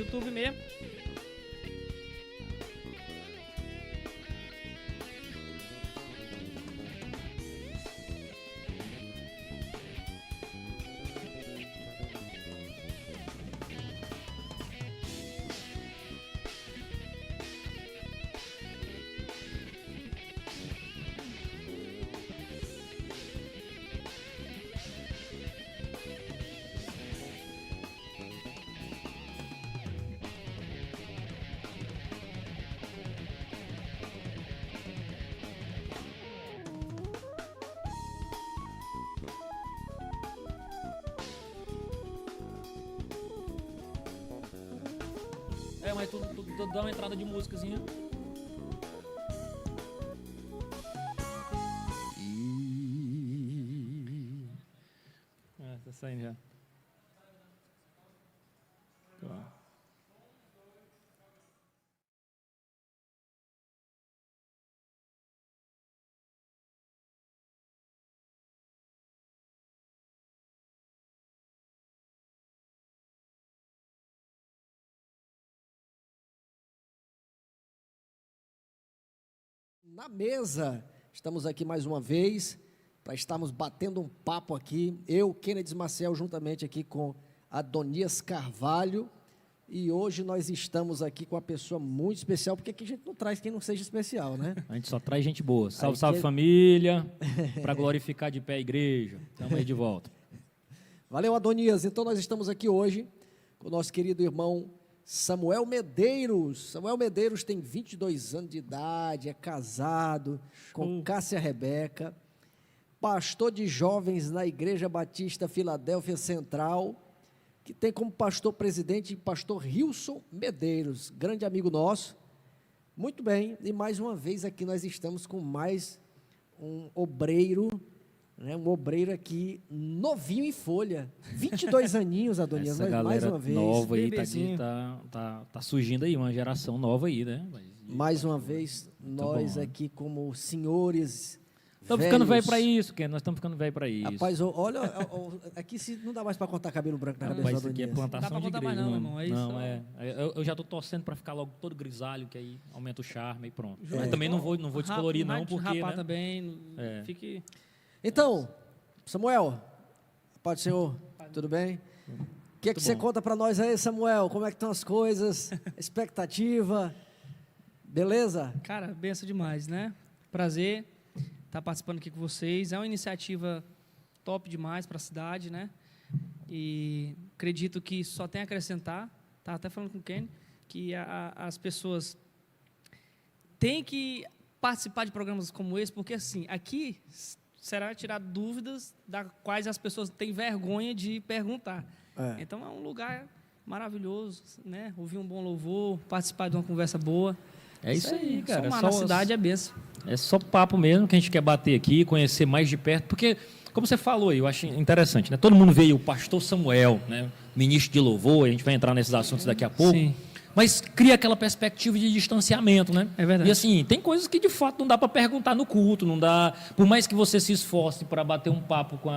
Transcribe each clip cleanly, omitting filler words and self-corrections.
YouTube mesmo. Mas tu dá uma entrada de músicazinha. Tá saindo já. Tá. Na mesa, estamos aqui mais uma vez para estarmos batendo um papo aqui, eu, Kennedy Maciel, juntamente aqui com Adonias Carvalho, e hoje nós estamos aqui com uma pessoa muito especial, porque aqui a gente não traz quem não seja especial, né? A gente só traz gente boa. Salve, salve família, para glorificar de pé a igreja. Estamos aí de volta. Valeu, Adonias. Então nós estamos aqui hoje com o nosso querido irmão Samuel Medeiros. Samuel Medeiros tem 22 anos de idade, é casado com Cássia Rebeca, pastor de jovens na Igreja Batista Filadélfia Central, que tem como pastor presidente pastor Rilson Medeiros, grande amigo nosso. Muito bem, e mais uma vez aqui nós estamos com mais um obreiro, né, um obreiro aqui novinho em folha, 22 aninhos, Adonias, Essa mas mais uma vez. Nova aí, tá surgindo aí, uma geração nova aí, né? Mais uma vez, nós bom, aqui como senhores estamos ficando velho para isso, Ken, nós estamos ficando velho para isso. Rapaz, olha, aqui não dá mais para cortar cabelo branco na cabeça do Isso aqui é Adonias. plantação de igreja. Não, irmão, é isso. Não, eu já tô torcendo para ficar logo todo grisalho, que aí aumenta o charme e pronto. É. Mas também não vou descolorir não, porque, rapar né? também, fique... Então, Samuel, paz do Senhor, tudo bem? O que você conta para nós aí, Samuel? Como é que estão as coisas? Expectativa? Beleza? Cara, benção demais, né? Prazer estar participando aqui com vocês. É uma iniciativa top demais para a cidade, né? E acredito que só tem a acrescentar. Estava até falando com o Kenny, que as pessoas têm que participar de programas como esse, porque assim, aqui será tirar dúvidas das quais as pessoas têm vergonha de perguntar. Então é um lugar maravilhoso, né? Ouvir um bom louvor, participar de uma conversa boa. É isso aí, cara. Somar na cidade é benção. É só papo mesmo que a gente quer bater aqui, conhecer mais de perto, porque, como você falou, eu acho interessante, né? Todo mundo veio o pastor Samuel, né? Ministro de louvor, a gente vai entrar nesses assuntos daqui a pouco. Sim. Mas cria aquela perspectiva de distanciamento, né? É verdade. E assim, tem coisas que de fato não dá para perguntar no culto, não dá. Por mais que você se esforce para bater um papo com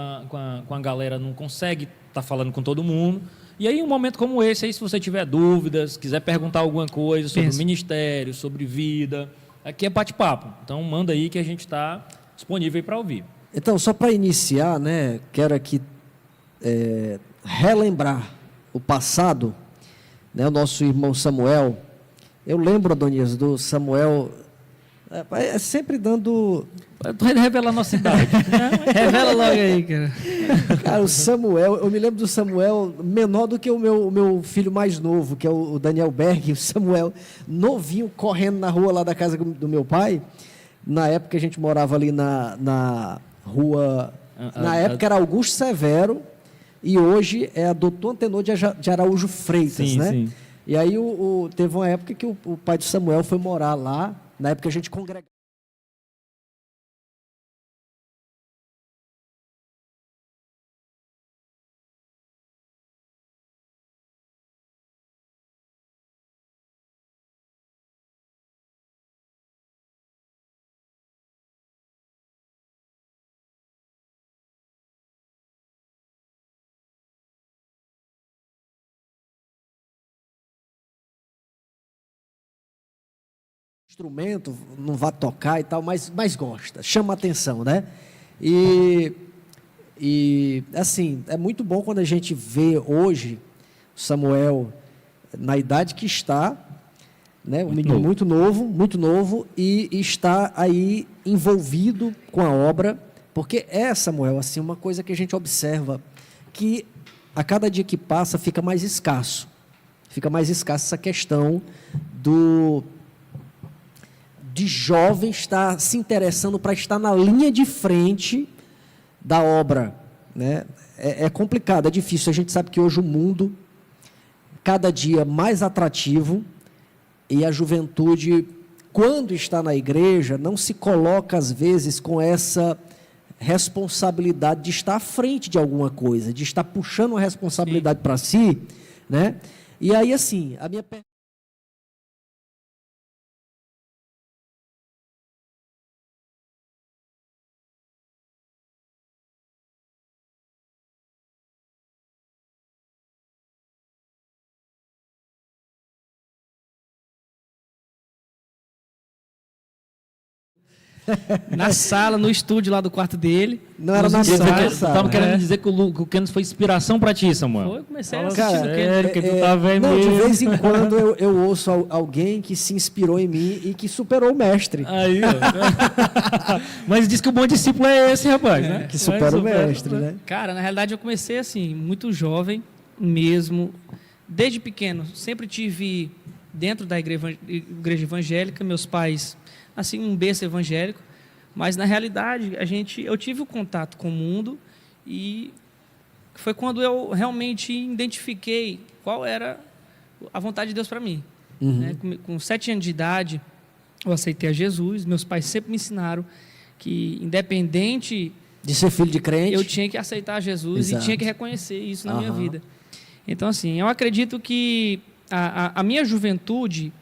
a galera, não consegue estar falando com todo mundo. E aí, um momento como esse, aí, se você tiver dúvidas, quiser perguntar alguma coisa sobre o ministério, sobre vida, aqui é bate-papo. Então, manda aí que a gente está disponível para ouvir. Então, só para iniciar, né, quero aqui relembrar o passado, né, o nosso irmão Samuel. Eu lembro, Adonias, do Samuel, sempre dando... Vai revelar a nossa idade. Revela logo aí, cara. Cara, o Samuel, eu me lembro do Samuel menor do que o meu filho mais novo, que é o Daniel Berg, o Samuel novinho, correndo na rua lá da casa do meu pai. Na época a gente morava ali na rua, na época era Augusto Severo, e hoje é a Doutor Antenor de Araújo Freitas, sim, né? Sim. E aí teve uma época que o pai do Samuel foi morar lá, na época a gente congregava. instrumento, não vá tocar e tal, mas gosta, chama a atenção, né? E assim, é muito bom quando a gente vê hoje o Samuel na idade que está, né? Um menino muito novo, e está aí envolvido com a obra, porque Samuel, assim, uma coisa que a gente observa, que a cada dia que passa fica mais escasso essa questão de jovem estar se interessando para estar na linha de frente da obra, né? É complicado, é difícil. A gente sabe que hoje o mundo, cada dia mais atrativo, e a juventude, quando está na igreja, não se coloca, às vezes, com essa responsabilidade de estar à frente de alguma coisa, de estar puxando uma responsabilidade para si, né? E aí, assim, a minha pergunta... Na sala, no estúdio lá do quarto dele. Não era na sala. Estava querendo dizer que o Kenos foi inspiração para ti, Samuel. Foi, comecei a Cara, assistir o Kenos. que tu tá vendo não, de mesmo. vez em quando eu ouço alguém que se inspirou em mim e que superou o mestre. Aí, ó. Mas diz que o bom discípulo é esse, rapaz, né? Que supera o mestre, né? Cara, na realidade eu comecei assim, muito jovem mesmo. Desde pequeno, sempre tive dentro da igreja evangélica, meus pais, assim, um berço evangélico, mas na realidade eu tive o contato com o mundo e foi quando eu realmente identifiquei qual era a vontade de Deus para mim. Né? Com 7 anos de idade, eu aceitei a Jesus. Meus pais sempre me ensinaram que, independente de ser filho de crente, eu tinha que aceitar Jesus. Exato. E tinha que reconhecer isso na minha vida. Então, assim, eu acredito que a minha juventude,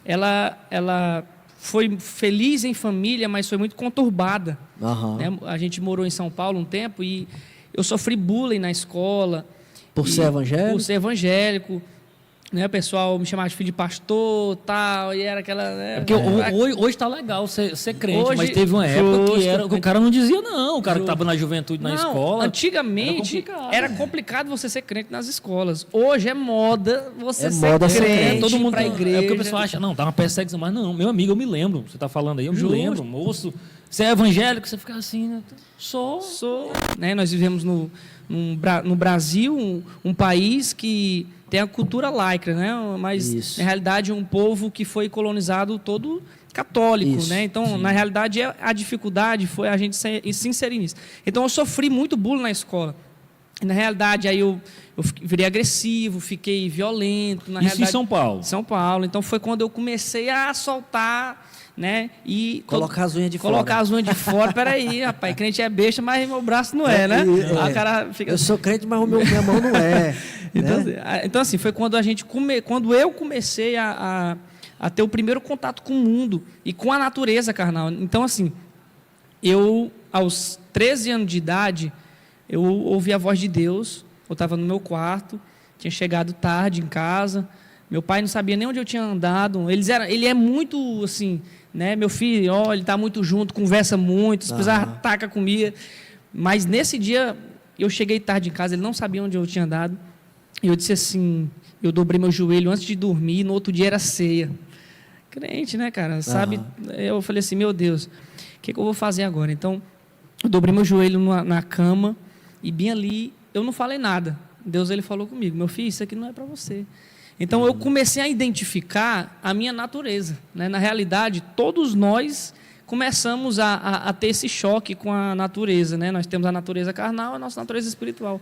ela foi feliz em família, mas foi muito conturbada. Né? A gente morou em São Paulo um tempo e eu sofri bullying na escola. Por ser evangélico? Por ser evangélico. Né? O pessoal me chamava de filho de pastor, tal, e era aquela... Né? Porque hoje está legal ser crente, Hoje, mas teve uma época que o cara não dizia não, o cara que Justo. estava na juventude, na escola. Antigamente era complicado você ser crente nas escolas. Hoje é moda você ser moda ser crente, crente. Todo mundo pra igreja. É porque o pessoal acha, não, tá uma perseguição, mas não, meu amigo, eu me lembro, você está falando aí, eu me Justo. lembro, moço, você é evangélico, você fica assim, né? Sou. Né? Nós vivemos no Brasil, um país que tem a cultura laica, né? Mas Isso. na realidade é um povo que foi colonizado todo católico, Isso. né? Então, Sim. na realidade, a dificuldade foi a gente se inserir nisso. Então, eu sofri muito bullying na escola. E, na realidade, aí eu virei agressivo, fiquei violento. Na Isso realidade, em São Paulo? São Paulo. Então, foi quando eu comecei a soltar, né? E colocar as unhas de fora. Colocar as unhas de fora. Peraí, rapaz, crente é besta, mas meu braço não é, né? Aí o cara fica... Eu sou crente, mas minha mão não é. Então, assim, foi quando quando eu comecei a ter o primeiro contato com o mundo e com a natureza carnal. Então, assim, eu, aos 13 anos de idade, eu ouvi a voz de Deus. Eu estava no meu quarto, tinha chegado tarde em casa. Meu pai não sabia nem onde eu tinha andado. Ele é muito, assim, né? Meu filho, ó, ele está muito junto, conversa muito, se precisar, taca comida. Mas nesse dia, eu cheguei tarde em casa, ele não sabia onde eu tinha andado. E eu disse assim, eu dobrei meu joelho antes de dormir, no outro dia era ceia. Crente, né, cara? Sabe? Eu falei assim, meu Deus, o que eu vou fazer agora? Então, eu dobrei meu joelho na cama e bem ali, eu não falei nada. Deus, ele falou comigo, meu filho, isso aqui não é para você. Então, eu comecei a identificar a minha natureza. Né? Na realidade, todos nós começamos a ter esse choque com a natureza, né? Nós temos a natureza carnal e a nossa natureza espiritual.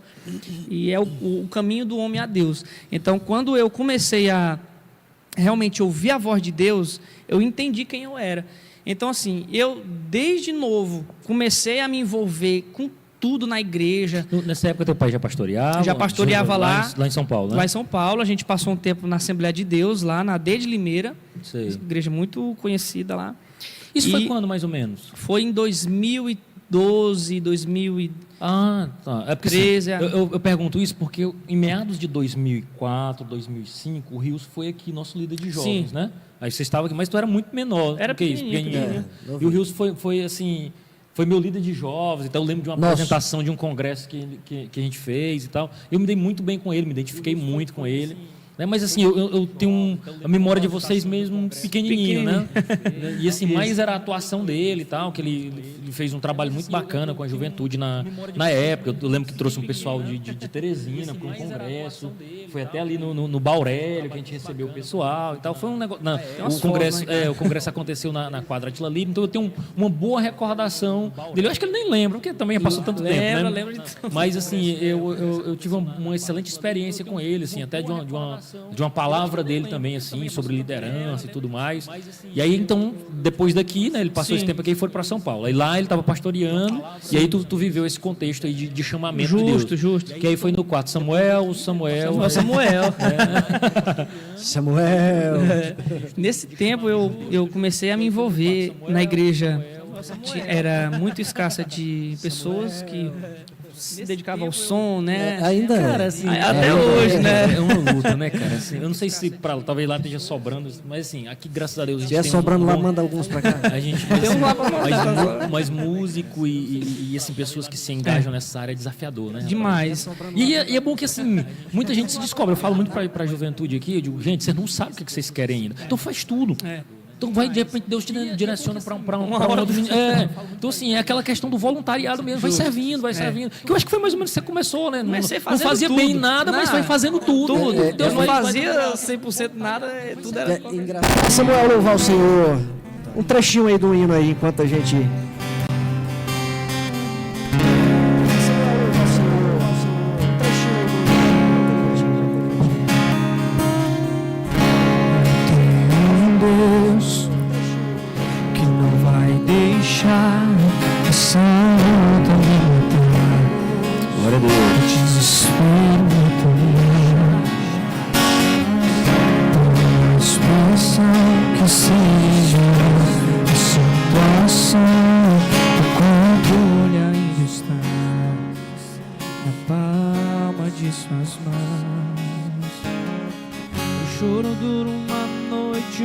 E é o caminho do homem a Deus. Então, quando eu comecei a realmente ouvir a voz de Deus, eu entendi quem eu era. Então, assim, eu, desde novo, comecei a me envolver com tudo na igreja. Nessa época, teu pai já pastoreava? Já pastoreava lá em São Paulo, né? Lá em São Paulo. A gente passou um tempo na Assembleia de Deus, lá na D de Limeira. Sei. Igreja muito conhecida lá. Isso foi quando, mais ou menos? Foi em 2012, 2013. Ah, tá. É porque assim, eu pergunto isso porque em meados de 2004, 2005, o Rios foi aqui nosso líder de jovens, né? Aí você estava aqui, mas tu era muito menor. Era do que isso, pequenininho. E o Rios foi assim, foi meu líder de jovens. Então eu lembro de uma apresentação de um congresso que a gente fez e tal. Eu me dei muito bem com ele, me identifiquei muito com ele. Né? Mas assim, eu tenho a memória de vocês mesmo pequenininho, né? E assim, mais era a atuação dele e tal, que ele fez um trabalho muito bacana com a juventude na época. Eu lembro que trouxe um pessoal de Teresina para um congresso, foi até ali no Baurélio que a gente recebeu o pessoal e tal. Foi um negócio. O congresso aconteceu na quadra Atila Livre, então eu tenho uma boa recordação dele. Eu acho que ele nem lembra, porque também passou tanto tempo, né? Lembra Mas assim, eu tive uma excelente experiência com ele, assim, até de uma palavra dele também, assim, sobre liderança e tudo mais. E aí, então, depois daqui, né, ele passou esse tempo aqui e foi para São Paulo. Aí lá ele estava pastoreando, e aí tu viveu esse contexto aí de chamamento de Deus. Justo. Que aí foi no quarto Samuel. Samuel. Nesse tempo eu comecei a me envolver na igreja. Era muito escassa de pessoas que se dedicavam ao som, né? Ainda cara, assim, até hoje, né? É uma luta, né, cara? Assim, eu não sei se talvez lá esteja sobrando, mas assim, aqui, graças a Deus, a gente Se é tem sobrando lá, manda alguns pra cá. A gente Tem um lá pra mandar. mas músico e assim, pessoas que se engajam nessa área é desafiador, né? Demais. E é bom que assim, muita gente se descobre. Eu falo muito pra juventude aqui, eu digo, gente, vocês não sabem o que vocês querem ainda. Então faz tudo. Então vai, de repente, Deus te direciona para um outro. Então, assim, é aquela questão do voluntariado mesmo. Vai servindo. Que eu acho que foi mais ou menos que você começou, né? Não fazia bem nada, mas foi fazendo tudo. Deus não fazia 100% nada, tudo era... engraçado. Samuel, louvar o Senhor. Um trechinho aí do hino aí, enquanto a gente...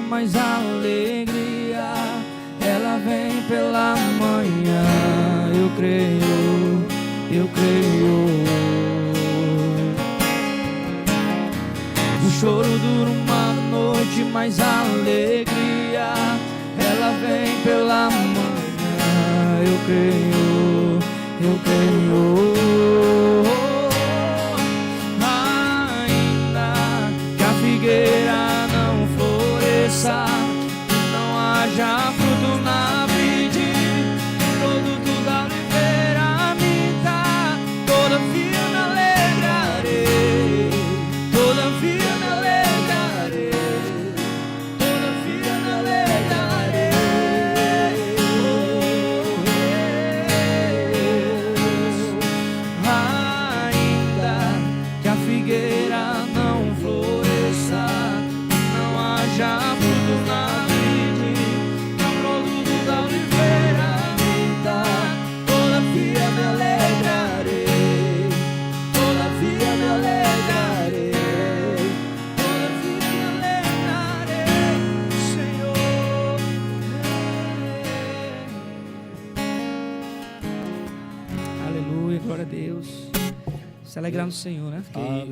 Mas a alegria, ela vem pela manhã. Eu creio. O choro dura uma noite, mas a alegria, ela vem pela manhã. Eu creio. Ainda que a figueira não haja fruto na vide, produto da oliveira minta, todavia me alegrarei, todavia me alegrarei, todavia me alegrarei. Ainda que a figueira não floresça, não haja glória a Deus. Se alegrar no Senhor, né?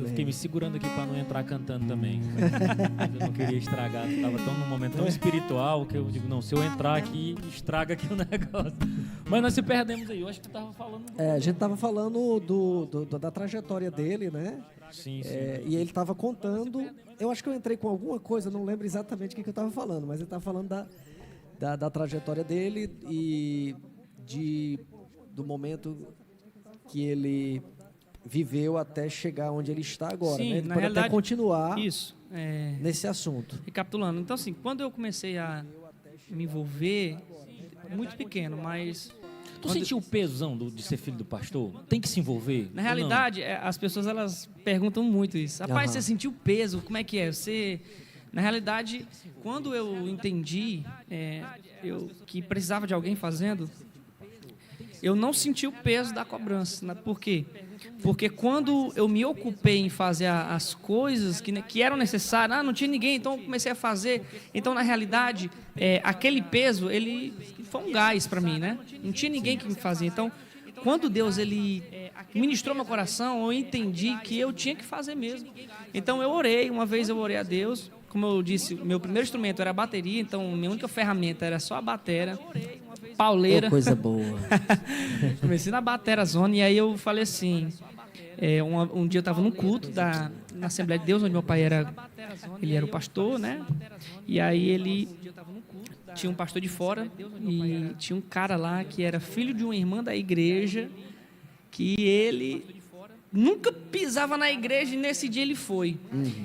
Fiquei me segurando aqui para não entrar cantando também. Mas eu não queria estragar. Estava num momento tão espiritual que eu digo, não, se eu entrar aqui, estraga aqui o negócio. Mas nós se perdemos aí. Eu acho que tu estava falando... a gente estava falando da trajetória dele, né? Sim. E ele estava contando... Eu acho que eu entrei com alguma coisa, não lembro exatamente o que eu estava falando, mas ele estava falando da trajetória dele e do momento que ele viveu até chegar onde ele está agora. Sim, né? Ele na pode realidade, até continuar nesse assunto. Recapitulando, então assim, quando eu comecei a me envolver, muito pequeno, mas... Tu sentiu o pesão de ser filho do pastor? Tem que se envolver? Na realidade, as pessoas elas perguntam muito isso. Rapaz, você sentiu o peso? Como é que é? Na realidade, quando eu entendi que precisava de alguém fazendo... eu não senti o peso da cobrança. Né? Por quê? Porque quando eu me ocupei em fazer as coisas que eram necessárias, não tinha ninguém, então eu comecei a fazer. Então, na realidade, aquele peso, ele foi um gás para mim, né? Não tinha ninguém que me fazia. Então, quando Deus ele ministrou meu coração, eu entendi que eu tinha que fazer mesmo. Então, uma vez eu orei a Deus. Como eu disse, meu primeiro instrumento era a bateria, então minha única ferramenta era só a batera, pauleira. Coisa boa. Comecei na batera zona e aí eu falei assim, um dia eu estava num culto na Assembleia de Deus, onde meu pai ele era o pastor, né? E aí ele tinha um pastor de fora e tinha um cara lá que era filho de uma irmã da igreja, que ele nunca pisava na igreja e nesse dia ele foi.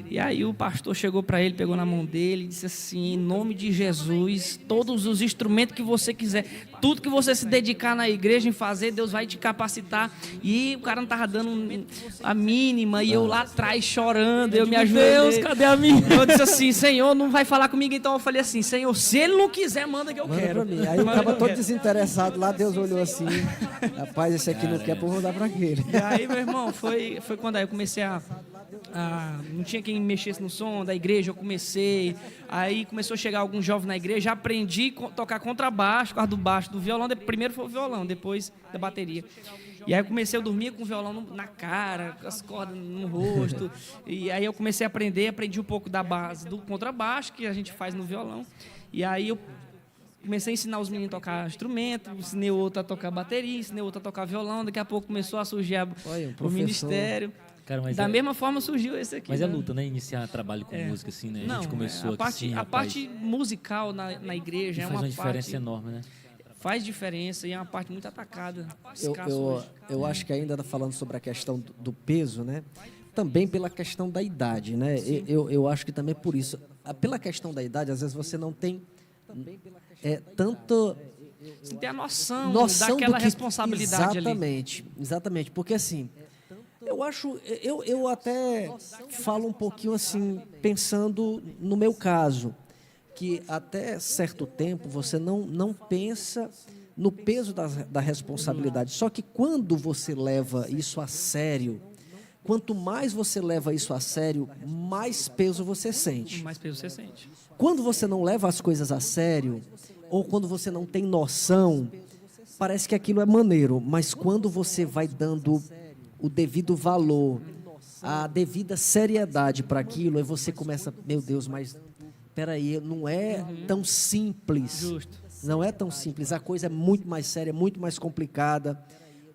E aí o pastor chegou para ele, pegou na mão dele e disse assim, em nome de Jesus, todos os instrumentos que você quiser, tudo que você se dedicar na igreja em fazer, Deus vai te capacitar. E o cara não estava dando a mínima, e eu lá atrás chorando, eu me ajoelhei. Deus, cadê a minha? Eu disse assim, Senhor, não vai falar comigo, então eu falei assim, Senhor, se ele não quiser, manda que eu quero. Pra mim. Aí o cara todo desinteressado lá, Deus olhou assim, rapaz, esse aqui não quer, por vou dar para aquele. E aí, meu irmão, foi quando aí eu comecei não tinha quem mexesse no som da igreja, eu comecei, aí começou a chegar alguns jovens na igreja, aprendi a tocar contrabaixo, por causa do baixo, do violão, primeiro foi o violão, depois da bateria. E aí eu comecei a dormir com o violão na cara, com as cordas no rosto, e aí eu comecei a aprendi um pouco da base do contrabaixo, que a gente faz no violão, e aí eu comecei a ensinar os meninos a tocar instrumento, ensinei outro a tocar bateria, ensinei outro a tocar violão, daqui a pouco começou a surgir o ministério. Cara, Da mesma forma surgiu esse aqui. Mas é luta, né? Iniciar trabalho com música, assim, né? A gente começou a parte, assim, a parte musical na igreja é uma faz uma diferença enorme, né? Faz diferença e é uma parte muito atacada. Eu acho que ainda falando sobre a questão do peso, né? Também pela questão da idade, né? Eu acho que também por isso. Pela questão da idade, às vezes você não tem tanto... Você tem a noção daquela responsabilidade exatamente, ali. Exatamente, porque assim... Eu até falo um pouquinho assim, pensando no meu caso, que até certo tempo você não pensa no peso da responsabilidade. Só que quando você leva isso a sério, quanto mais você leva isso a sério, mais peso você sente. Mais peso você sente. Quando você não leva as coisas a sério, ou quando você não tem noção, parece que aquilo é maneiro, mas quando você vai dando o devido valor, a devida seriedade para aquilo, aí você começa, meu Deus, mas peraí, não é tão simples. Justo. Não é tão simples, a coisa é muito mais séria, muito mais complicada,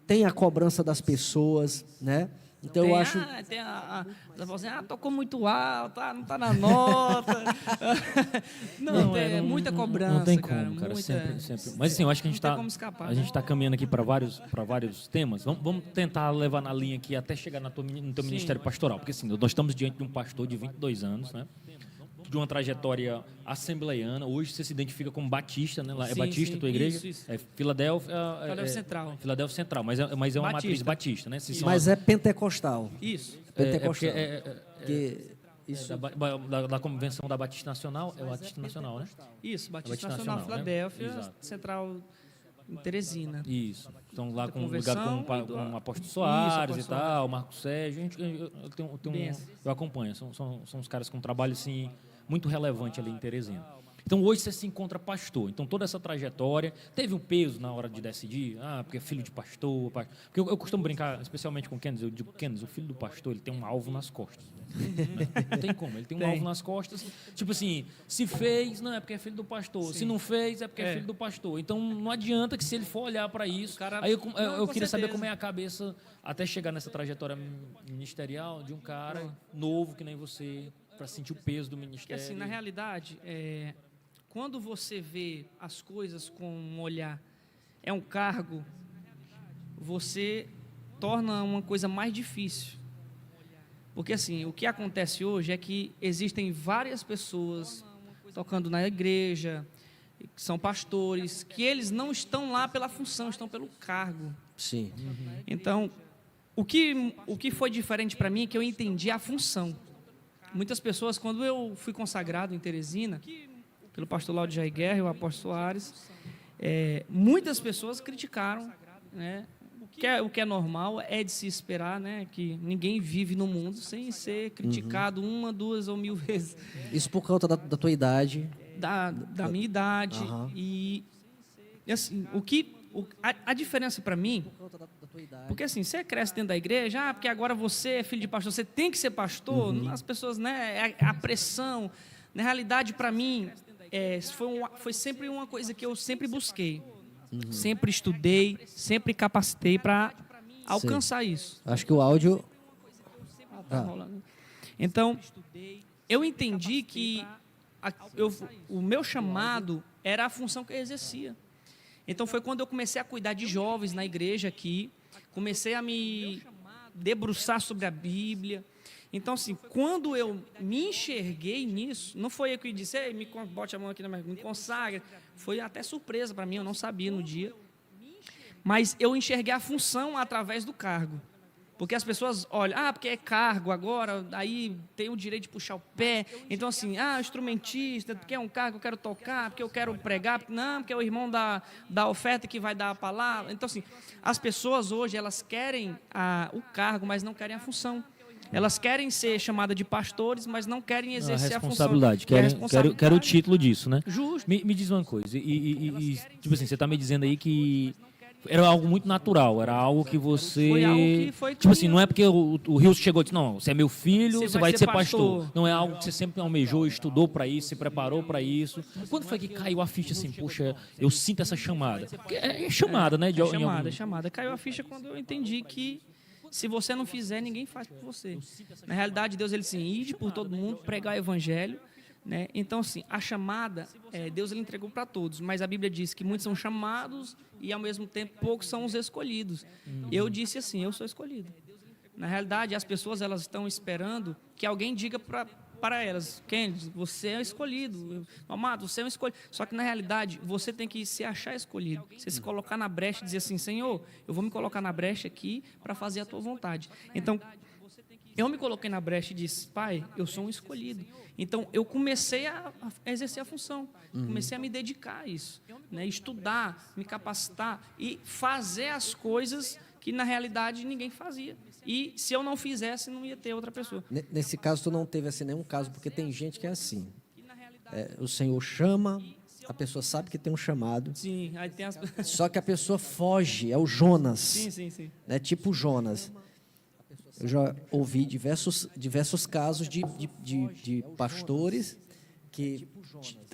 tem a cobrança das pessoas, né? Então eu acho... tocou muito alto, não está na nota. Muita cobrança, não tem como, cara, muita... sempre. Mas assim, eu acho que a gente está caminhando aqui para vários temas. Vamos tentar levar na linha aqui até chegar no teu ministério pastoral, porque assim, nós estamos diante de um pastor de 22 anos, né? De uma trajetória assembleiana. Hoje você se identifica como batista, né? É batista a tua igreja? Isso. É Filadélfia Central. Filadélfia Central, mas é uma matriz batista, né? Mas é pentecostal. Isso. Pentecostal. Da Convenção da Batista Nacional, é o Batista Nacional, né? Isso, Batista Nacional, Filadélfia, né? Central em Teresina. Isso. Estão lá ligado com o apóstolo Soares e tal, Marco Sérgio. Eu acompanho. São os caras com um trabalho assim, muito relevante ali em Teresina. Então, hoje você se encontra pastor. Então, toda essa trajetória teve um peso na hora de decidir. Porque é filho de pastor. Porque eu costumo brincar, especialmente com o Kenneth. Eu digo, Kenneth, o filho do pastor, ele tem um alvo nas costas. Não tem como. Ele tem um alvo nas costas. Tipo assim, se fez, não, é porque é filho do pastor. Sim. Se não fez, é porque é filho do pastor. Então, não adianta que se ele for olhar para isso... Aí eu queria saber como é a cabeça até chegar nessa trajetória ministerial de um cara novo que nem você, para sentir o peso do ministério. Porque assim, na realidade... Quando você vê as coisas com um olhar, é um cargo, você torna uma coisa mais difícil. Porque assim, o que acontece hoje é que existem várias pessoas tocando na igreja, que são pastores, que eles não estão lá pela função, estão pelo cargo. Sim. Então, o que foi diferente para mim é que eu entendi a função. Muitas pessoas, quando eu fui consagrado em Teresina, pelo pastor Laudio Jair Guerra e o apóstolo Soares, muitas pessoas criticaram né? O que é normal é de se esperar, né? Que ninguém vive no mundo sem ser criticado uma, duas ou mil vezes. Isso por conta da tua idade. Da minha idade. E assim, a diferença para mim, porque assim, você cresce dentro da igreja, porque agora você é filho de pastor, você tem que ser pastor, as pessoas, né, a pressão. Na realidade, para mim, foi sempre uma coisa que eu sempre busquei. Sempre estudei, sempre capacitei para alcançar isso. Acho que o áudio... Então, eu entendi que o meu chamado era a função que eu exercia. Então, foi quando eu comecei a cuidar de jovens na igreja aqui, comecei a me debruçar sobre a Bíblia. Então, assim, quando eu me enxerguei nisso, não foi eu que disse, ei, bote a mão aqui, me consagra. Foi até surpresa para mim, eu não sabia no dia. Mas eu enxerguei a função através do cargo. Porque as pessoas olham, porque é cargo agora, aí tem o direito de puxar o pé. Então, assim, instrumentista, porque é um cargo, eu quero tocar, porque eu quero pregar. Não, porque é o irmão da oferta que vai dar a palavra. Então, assim, as pessoas hoje, elas querem o cargo, mas não querem a função. Elas querem ser chamadas de pastores, mas não querem exercer a responsabilidade. função. Quero o título disso, né? Justo. Me diz uma coisa, tipo assim, você está me dizendo aí que era algo muito natural, era algo que você... Foi algo que foi tipo assim, não é porque o Rio chegou e disse, não, você é meu filho, você vai ser pastor. Não é algo que você sempre almejou, estudou para isso, se preparou para isso. Quando foi que caiu a ficha assim, poxa, eu sinto essa chamada? Porque é chamada, né? É chamada. Caiu a ficha quando eu entendi que se você não fizer, ninguém faz por você. Na realidade, Deus, ele assim, ide por todo mundo, pregar o evangelho, né? Então, assim, a chamada, Deus ele entregou para todos, mas a Bíblia diz que muitos são chamados e, ao mesmo tempo, poucos são os escolhidos. Eu disse assim, eu sou escolhido. Na realidade, as pessoas elas estão esperando que alguém diga para elas, Kennedy, você é escolhido, amado, você é um escolhido. Só que, na realidade, você tem que se achar escolhido. Você se colocar na brecha e dizer assim, Senhor, eu vou me colocar na brecha aqui para fazer a tua vontade. Então, eu me coloquei na brecha e disse, Pai, eu sou um escolhido. Então, eu comecei a exercer a função, comecei a me dedicar a isso, né? Estudar, me capacitar e fazer as coisas que, na realidade, ninguém fazia. E, se eu não fizesse, não ia ter outra pessoa. Nesse caso, tu não teve assim nenhum caso, porque tem gente que é assim. O Senhor chama, a pessoa sabe que tem um chamado. Sim, aí tem as... Só que a pessoa foge, é o Jonas. Sim. Né? Tipo Jonas. Eu já ouvi diversos casos de pastores que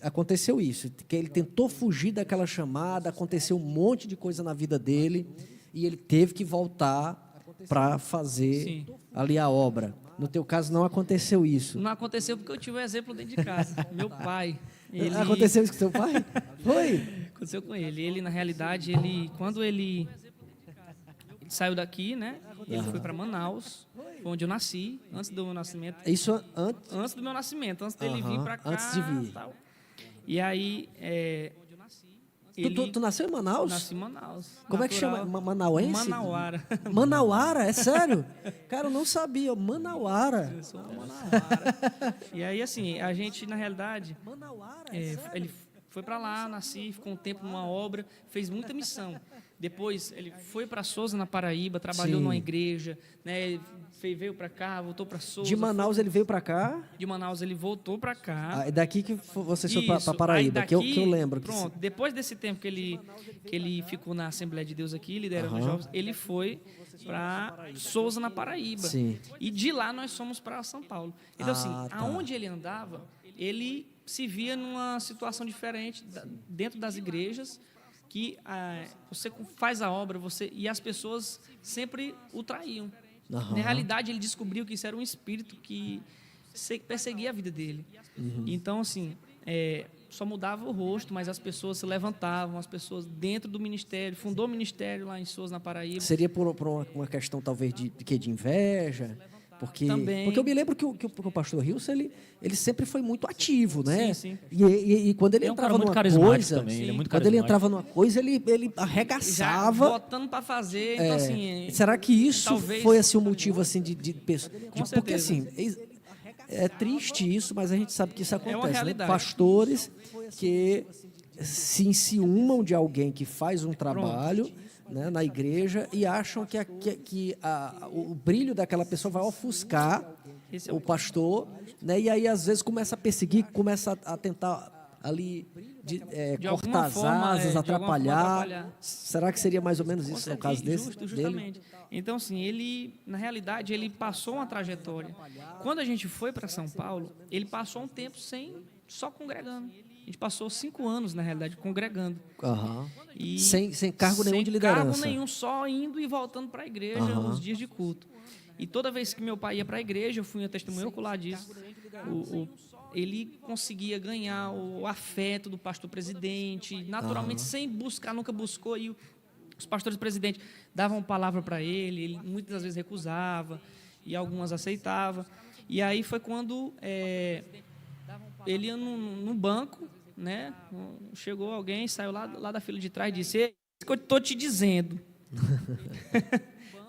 aconteceu isso, que ele tentou fugir daquela chamada, aconteceu um monte de coisa na vida dele e ele teve que voltar para fazer ali a obra. No teu caso não aconteceu isso? Não aconteceu porque eu tive um exemplo dentro de casa. Meu pai. Aconteceu isso com seu pai? Foi? Aconteceu com ele. Ele, na realidade, quando ele saiu daqui, né? Ele foi para Manaus, foi onde eu nasci, antes do meu nascimento. Isso antes? Antes do meu nascimento, antes dele vir para cá. Antes de vir. Tal. E aí... Tu nasceu em Manaus? Nasci em Manaus. Como é que chama? Manauense? Manauara. Manauara? É sério? Cara, eu não sabia. Manauara. Eu sou Manauara. E aí, assim, a gente, na realidade... Manauara, ele foi para lá, nasci, ficou um tempo numa obra, fez muita missão. Depois, ele foi para Sousa, na Paraíba, trabalhou numa igreja, né? Veio para cá, voltou para Sousa. De Manaus ele veio para cá? De Manaus ele voltou para cá. É daqui que você foi para Paraíba, daqui, que eu lembro. Pronto, depois desse tempo que ele ficou na Assembleia de Deus aqui, liderando os jovens, ele foi para Sousa, na Paraíba. Sim. E de lá nós fomos para São Paulo. Então, aonde ele andava, ele se via numa situação diferente dentro das igrejas, que você faz a obra, e as pessoas sempre o traíam. Na realidade, ele descobriu que isso era um espírito que perseguia a vida dele. Então, assim, só mudava o rosto, mas as pessoas se levantavam, as pessoas dentro do ministério, fundou o ministério lá em Sousa, na Paraíba. Seria por uma questão, talvez, de inveja? Porque eu me lembro que o pastor Rilson, ele sempre foi muito ativo, né? Sim. E quando ele entrava numa coisa, quando ele entrava numa coisa, ele arregaçava. Já botando para fazer, então assim... Será que isso talvez, foi assim, um motivo assim, de pessoa? Porque assim, é triste isso, mas a gente sabe que isso acontece. É uma realidade. Né? Pastores que se enciumam de alguém que faz um trabalho, né, na igreja e acham o brilho daquela pessoa vai ofuscar Esse é o pastor, né, e aí às vezes começa a perseguir, começa a tentar ali De cortar alguma as forma, asas, de alguma forma atrapalhar. Será que seria mais ou menos isso no caso dele? Justamente. Então, assim, ele, na realidade, ele passou uma trajetória. Quando a gente foi para São Paulo, ele passou um tempo só congregando. A gente passou 5 anos, na realidade, congregando. Aham. E Sem cargo nenhum de liderança. Sem cargo nenhum, só indo e voltando para a igreja nos dias de culto. E toda vez que meu pai ia para a igreja, eu fui uma testemunha ocular disso. Ele conseguia ganhar o afeto do pastor presidente, naturalmente, sem buscar, nunca buscou. E os pastores presidentes davam palavra para ele muitas das vezes recusava, e algumas aceitava. E aí foi quando ele ia no banco, né? Chegou alguém, saiu lá da fila de trás e disse: "Ei, isso que eu estou te dizendo.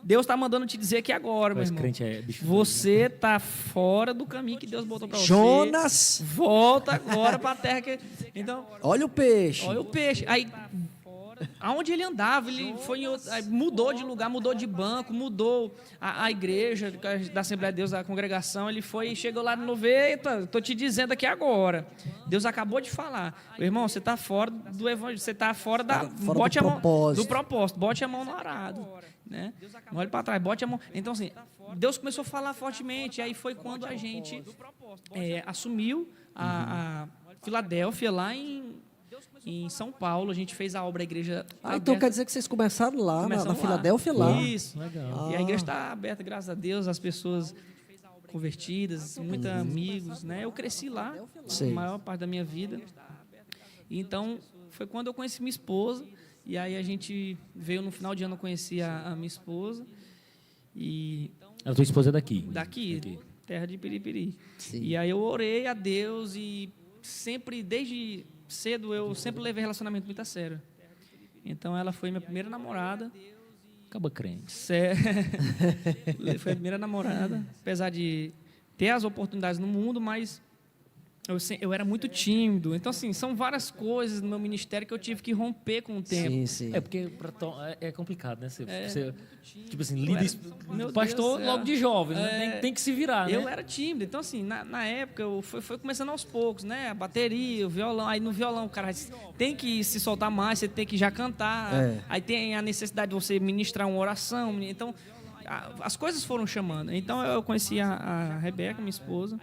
Deus está mandando te dizer aqui agora, meu irmão. Você está fora do caminho que Deus botou para você. Jonas! Volta agora para a terra que..." Então, olha o peixe. Olha o peixe. Aí, aonde ele andava, ele mudou de lugar, mudou de banco, mudou a igreja da Assembleia de Deus, da congregação. Ele foi e chegou lá no Eita, estou te dizendo aqui agora. Deus acabou de falar. Irmão, você está fora do evangelho, você está fora bote do propósito. Do propósito. Bote a mão no arado. Né? Não olhe para trás, bote a mão. Então, assim, Deus começou a falar fortemente. E aí foi quando a gente assumiu a Filadélfia lá em São Paulo. A gente fez a obra, a igreja então aberta. Quer dizer que vocês começaram lá, na Filadélfia lá. Isso. Legal. E a igreja está aberta, graças a Deus, as pessoas convertidas, muitos amigos, né? Eu cresci lá, a maior parte da minha vida. E então, foi quando eu conheci minha esposa. E aí a gente veio no final de ano, eu conheci a minha esposa. E a tua esposa é daqui? Daqui, terra de Piripiri. Sim. E aí eu orei a Deus e sempre, desde cedo, eu sempre levei relacionamento muito a sério. Então ela foi minha primeira namorada. Acaba crente. Foi a primeira namorada, apesar de ter as oportunidades no mundo, mas eu era muito tímido. Então, assim, são várias coisas no meu ministério que eu tive que romper com o tempo. Sim, sim. Porque é complicado, né? Você tipo assim, líder, pastor Deus, logo de jovem, né? tem que se virar, né? Eu era tímido. Então, assim, na época, foi começando aos poucos, né? A bateria, o violão. Aí no violão, o cara tem que se soltar mais, você tem que já cantar. Aí tem a necessidade de você ministrar uma oração. Então, as coisas foram chamando. Então, eu conheci a Rebeca, minha esposa.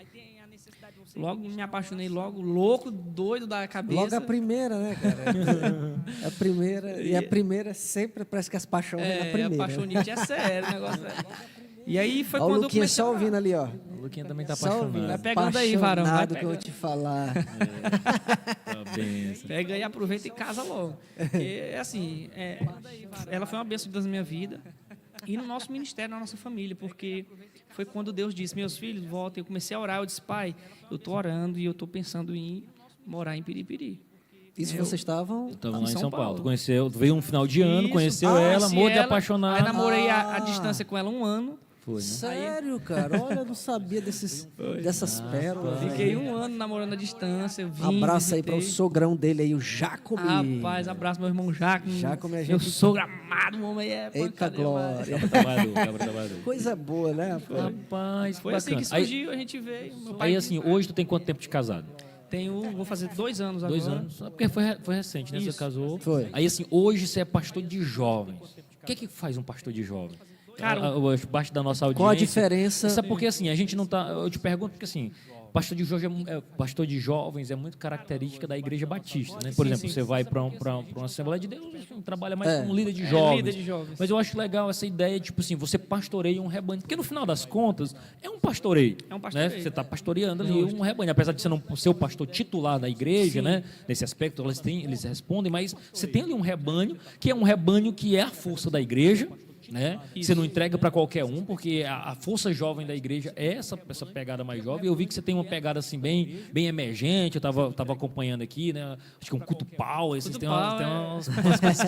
Logo me apaixonei, louco, doido da cabeça. Logo a primeira, né, cara? A primeira. E a primeira sempre parece que as paixões vêm na primeira. A paixonite é sério, o negócio E aí foi ó, quando o Luquinha eu comecei só ouvindo ali, ó. O Luquinha também tá só apaixonado. Vai pegando aí, varão. Vai que eu vou te falar. Pega aí, aproveita e casa logo. Porque, assim, ela foi uma bênção de Deus na minha vida. E no nosso ministério, na nossa família, porque foi quando Deus disse: meus filhos, voltem. Eu comecei a orar, eu disse: pai, eu estou orando e eu estou pensando em morar em Piripiri. Isso vocês estavam lá em São Paulo. Conheceu, veio um final de ano, conheceu ela, amor de apaixonado. Aí namorei a distância com ela 1 ano. Foi, né? Sério, cara? Olha, eu não sabia dessas pérolas. Fiquei 1 ano namorando à distância. Abraço aí para o sogrão dele aí, o Jacome. Rapaz, abraço meu irmão Jacome. Jacome, meu sogro amado, o homem Eita glória. Coisa boa, né, rapaz? Foi assim que surgiu, a gente veio. Aí assim, hoje tu tem quanto tempo de casado? Vou fazer 2 anos agora. 2 anos, porque foi recente, né? Você casou. Foi. Aí assim, hoje você é pastor de jovens. O que faz um pastor de jovens? Cara, parte da nossa audiência. Qual a diferença? Isso é porque assim, a gente não tá. Eu te pergunto porque assim, pastor de jovens é muito característica da Igreja Batista, né? Por exemplo, você vai para uma Assembleia de Deus, trabalha mais como líder de jovens. Líder de jovens. Mas eu acho legal essa ideia, tipo assim, você pastoreia um rebanho, porque no final das contas é um pastoreio. É um pastoreio. Né? Você está pastoreando ali um rebanho, apesar de você não ser o pastor titular da igreja, né? Nesse aspecto eles respondem, mas você tem ali um rebanho que é a força da igreja. Né? Você não entrega para qualquer um, porque a força jovem da igreja é essa pegada mais jovem. Eu vi que você tem uma pegada assim bem emergente. Eu estava acompanhando aqui, né? Acho que é um culto pau, esses tem umas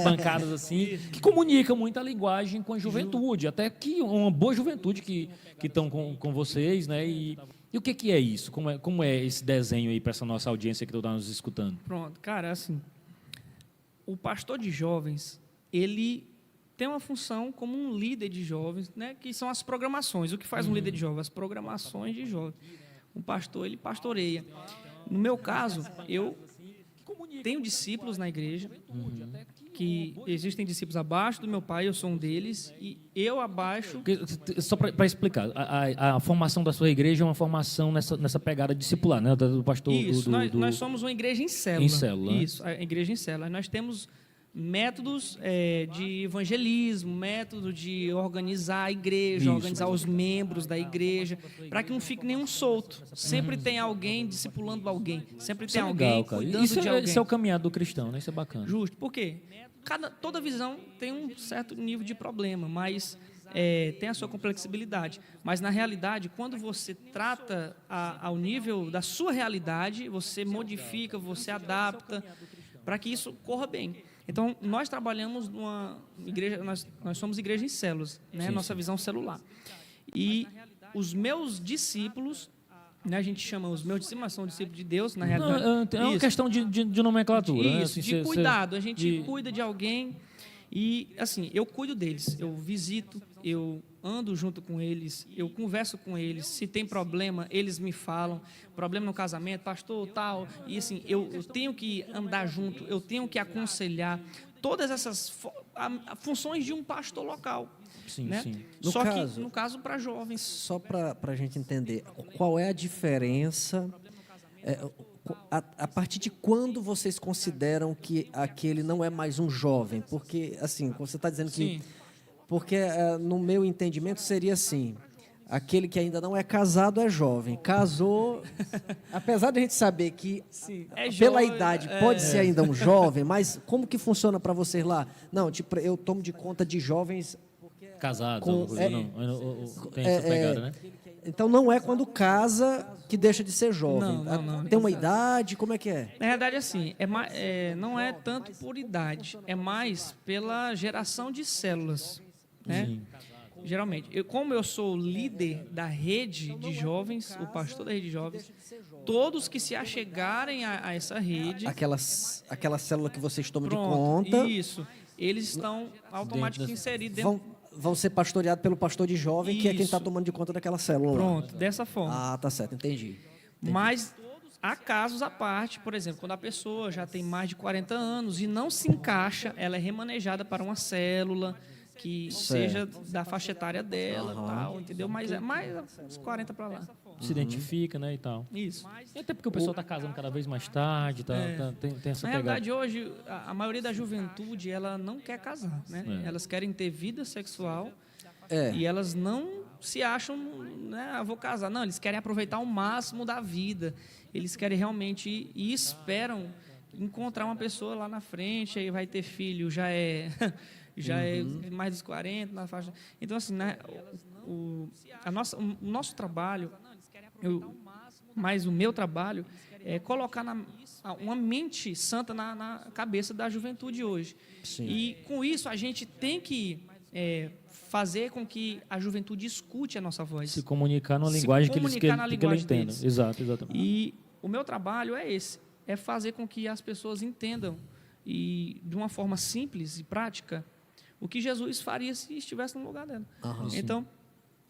pancadas assim que comunicam muito a linguagem com a juventude, até que uma boa juventude que estão com vocês, né? E o que é isso? Como é esse desenho aí para essa nossa audiência que está nos escutando? Pronto, cara, assim, o pastor de jovens, ele tem uma função como um líder de jovens, né, que são as programações. O que faz um líder de jovens? As programações de jovens. Um pastor, ele pastoreia. No meu caso, eu tenho discípulos na igreja, que existem discípulos abaixo do meu pai, eu sou um deles, e eu abaixo... Só para explicar, a formação da sua igreja é uma formação nessa pegada discipular, né? Do pastor... Isso, nós somos uma igreja em célula. Em célula. Isso, a igreja em célula. Nós temos métodos de evangelismo, método de organizar a igreja, organizar os membros da igreja, para que não fique nenhum solto. Sempre tem alguém discipulando alguém, sempre tem alguém cuidando de alguém. Isso é o caminhado do cristão, né? Isso é bacana. Justo, por quê? Toda visão tem um certo nível de problema, mas tem a sua complexibilidade. Mas, na realidade, quando você trata ao nível da sua realidade, você modifica, você adapta, para que isso corra bem. Então, nós trabalhamos numa igreja, nós somos igreja em células, né? Nossa visão celular. E os meus discípulos, né, a gente chama os meus discípulos, mas são discípulos de Deus, na realidade. É uma questão de nomenclatura. Isso, né? Assim, de cuidado. A gente cuida de alguém e, assim, eu cuido deles. Eu visito, eu ando junto com eles, eu converso com eles. Se tem problema, eles me falam. Problema no casamento, pastor, tal. E, assim, eu tenho que andar junto, eu tenho que aconselhar. Todas essas funções de um pastor local. Sim, né? sim. Só que, no caso, para jovens. Só para a gente entender, qual é a diferença... A partir de quando vocês consideram que aquele não é mais um jovem? Porque, assim, você está dizendo que... Sim. Porque, no meu entendimento, seria assim... Aquele que ainda não é casado é jovem. Casou... Apesar de a gente saber que, pela idade, pode ser ainda um jovem, mas como que funciona para vocês lá? Não, tipo, eu tomo de conta de jovens... Casado, Com- tem essa pegada, né? Então, não é quando casa que deixa de ser jovem. Não. Tem uma idade, como é que é? Na verdade, assim, não é tanto por idade, é mais pela geração de células, né? Sim. Geralmente, como eu sou o líder da rede de jovens, o pastor da rede de jovens, todos que se achegarem a essa rede... Aquela célula que vocês tomam de Pronto, conta... Isso, eles estão automaticamente inseridos dentro... Vão ser pastoreados pelo pastor de jovem, que é quem está Isso. tomando de conta daquela célula. Pronto, dessa forma. Ah, tá certo, entendi. Mas há casos à parte, por exemplo, quando a pessoa já tem mais de 40 anos e não se encaixa, ela é remanejada para uma célula que seja da faixa etária dela, tal, entendeu? Mas é mais uns 40 para lá. Se identifica, né, e tal. Isso. E até porque o pessoal está casando cada vez mais tarde, tem essa Na pegada. realidade, hoje, a maioria da juventude, ela não quer casar, né? Elas querem ter vida sexual e elas não se acham, né, vou casar. Não, eles querem aproveitar o máximo da vida. Eles querem realmente e esperam encontrar uma pessoa lá na frente, aí vai ter filho, já é mais dos 40, na faixa. Então, assim, né, o nosso trabalho, mas o meu trabalho é colocar uma mente santa na cabeça da juventude hoje. Sim. E, com isso, a gente tem que fazer com que a juventude escute a nossa voz. Se comunicar numa linguagem que eles entendam. deles. Exatamente. E o meu trabalho é esse, é fazer com que as pessoas entendam, e de uma forma simples e prática, o que Jesus faria se estivesse no lugar dela. Então,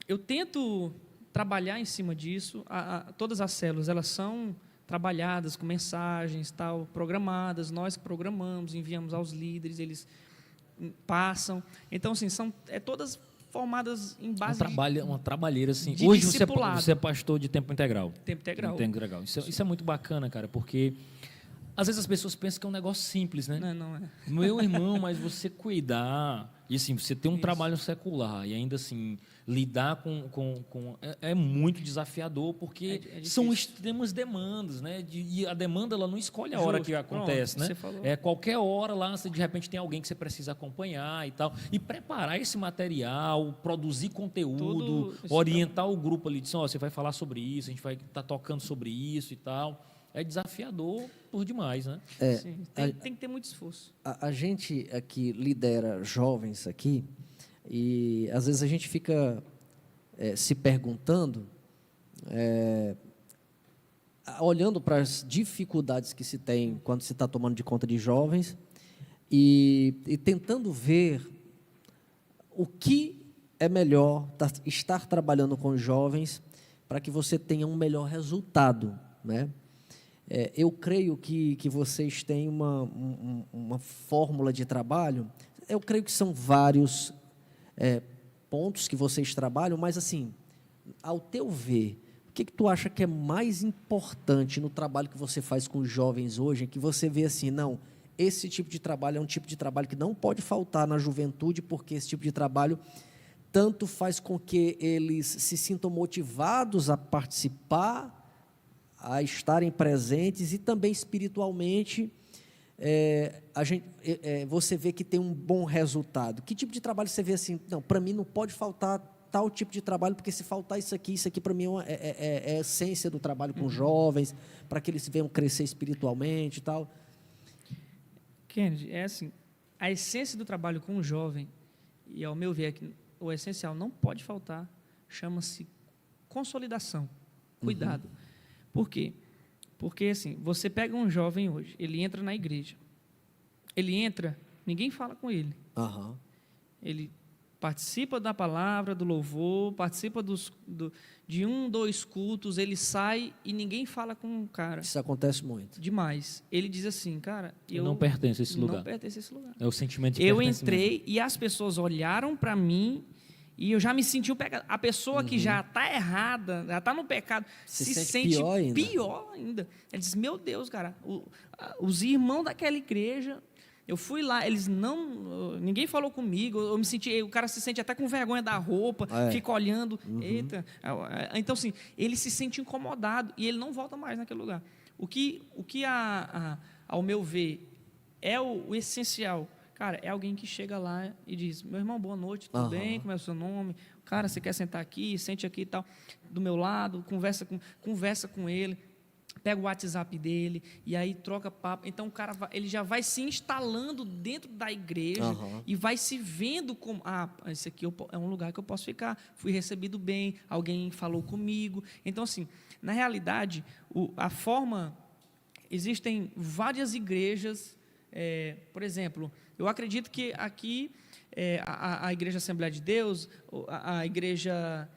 eu tento trabalhar em cima disso. Todas as células, elas são trabalhadas com mensagens, tal, programadas. Nós que programamos, enviamos aos líderes, eles passam. Então, assim, são todas formadas em base Uma trabalheira, assim. de Hoje discipulado. você é pastor de tempo integral. Tempo integral. Tempo integral. Isso é muito bacana, cara, porque às vezes as pessoas pensam que é um negócio simples, né? Não é. Meu irmão, mas você cuidar, e assim, você ter um trabalho secular e ainda assim lidar é muito desafiador, porque são extremas demandas, né? E a demanda ela não escolhe a hora que acontece, Pronto, né? você falou. Qualquer hora lá, você, de repente tem alguém que você precisa acompanhar e tal, e preparar esse material, produzir conteúdo, orientar o grupo ali, dizer, você vai falar sobre isso, a gente vai estar tocando sobre isso e tal. É desafiador por demais, né? Sim, tem que ter muito esforço. A gente aqui lidera jovens aqui e às vezes a gente fica se perguntando, olhando para as dificuldades que se tem quando se está tomando de conta de jovens e tentando ver o que é melhor estar trabalhando com jovens para que você tenha um melhor resultado, né? Eu creio que vocês têm uma fórmula de trabalho. Eu creio que são vários pontos que vocês trabalham, mas assim, ao teu ver, o que tu acha que é mais importante no trabalho que você faz com os jovens hoje, que você vê assim, não, esse tipo de trabalho é um tipo de trabalho que não pode faltar na juventude, porque esse tipo de trabalho tanto faz com que eles se sintam motivados a participar, a estarem presentes e também espiritualmente você vê que tem um bom resultado. Que tipo de trabalho você vê assim? Não, para mim não pode faltar tal tipo de trabalho, porque se faltar isso aqui para mim é a essência do trabalho com jovens, para que eles venham crescer espiritualmente e tal. Kennedy, é assim, a essência do trabalho com o jovem, e ao meu ver, o essencial não pode faltar, chama-se consolidação, cuidado. Por quê? Porque, assim, você pega um jovem hoje, ele entra na igreja, ele entra, ninguém fala com ele. Ele participa da palavra, do louvor, participa de 1, 2 cultos, ele sai e ninguém fala com o cara. Isso acontece muito. Demais. Ele diz assim, cara, eu não pertenço a esse lugar. Não pertenço a esse lugar. É o sentimento de Eu pertencimento. entrei e as pessoas olharam para mim e eu já me senti um pecado. A pessoa que já está errada, já está no pecado, se sente pior ainda. Ele diz, meu Deus, cara, os irmãos daquela igreja, eu fui lá, ninguém falou comigo, eu me senti, o cara se sente até com vergonha da roupa, fica olhando, eita. Então, assim, ele se sente incomodado e ele não volta mais naquele lugar. O que ao meu ver, é o essencial. Cara, é alguém que chega lá e diz, meu irmão, boa noite, tudo bem? Como é o seu nome? Cara, você quer sentar aqui? Sente aqui e tal, do meu lado, conversa com ele, pega o WhatsApp dele e aí troca papo. Então, o cara ele já vai se instalando dentro da igreja e vai se vendo como, esse aqui é um lugar que eu posso ficar, fui recebido bem, alguém falou comigo. Então, assim, na realidade, existem várias igrejas, por exemplo, eu acredito que aqui a Igreja Assembleia de Deus, a Igreja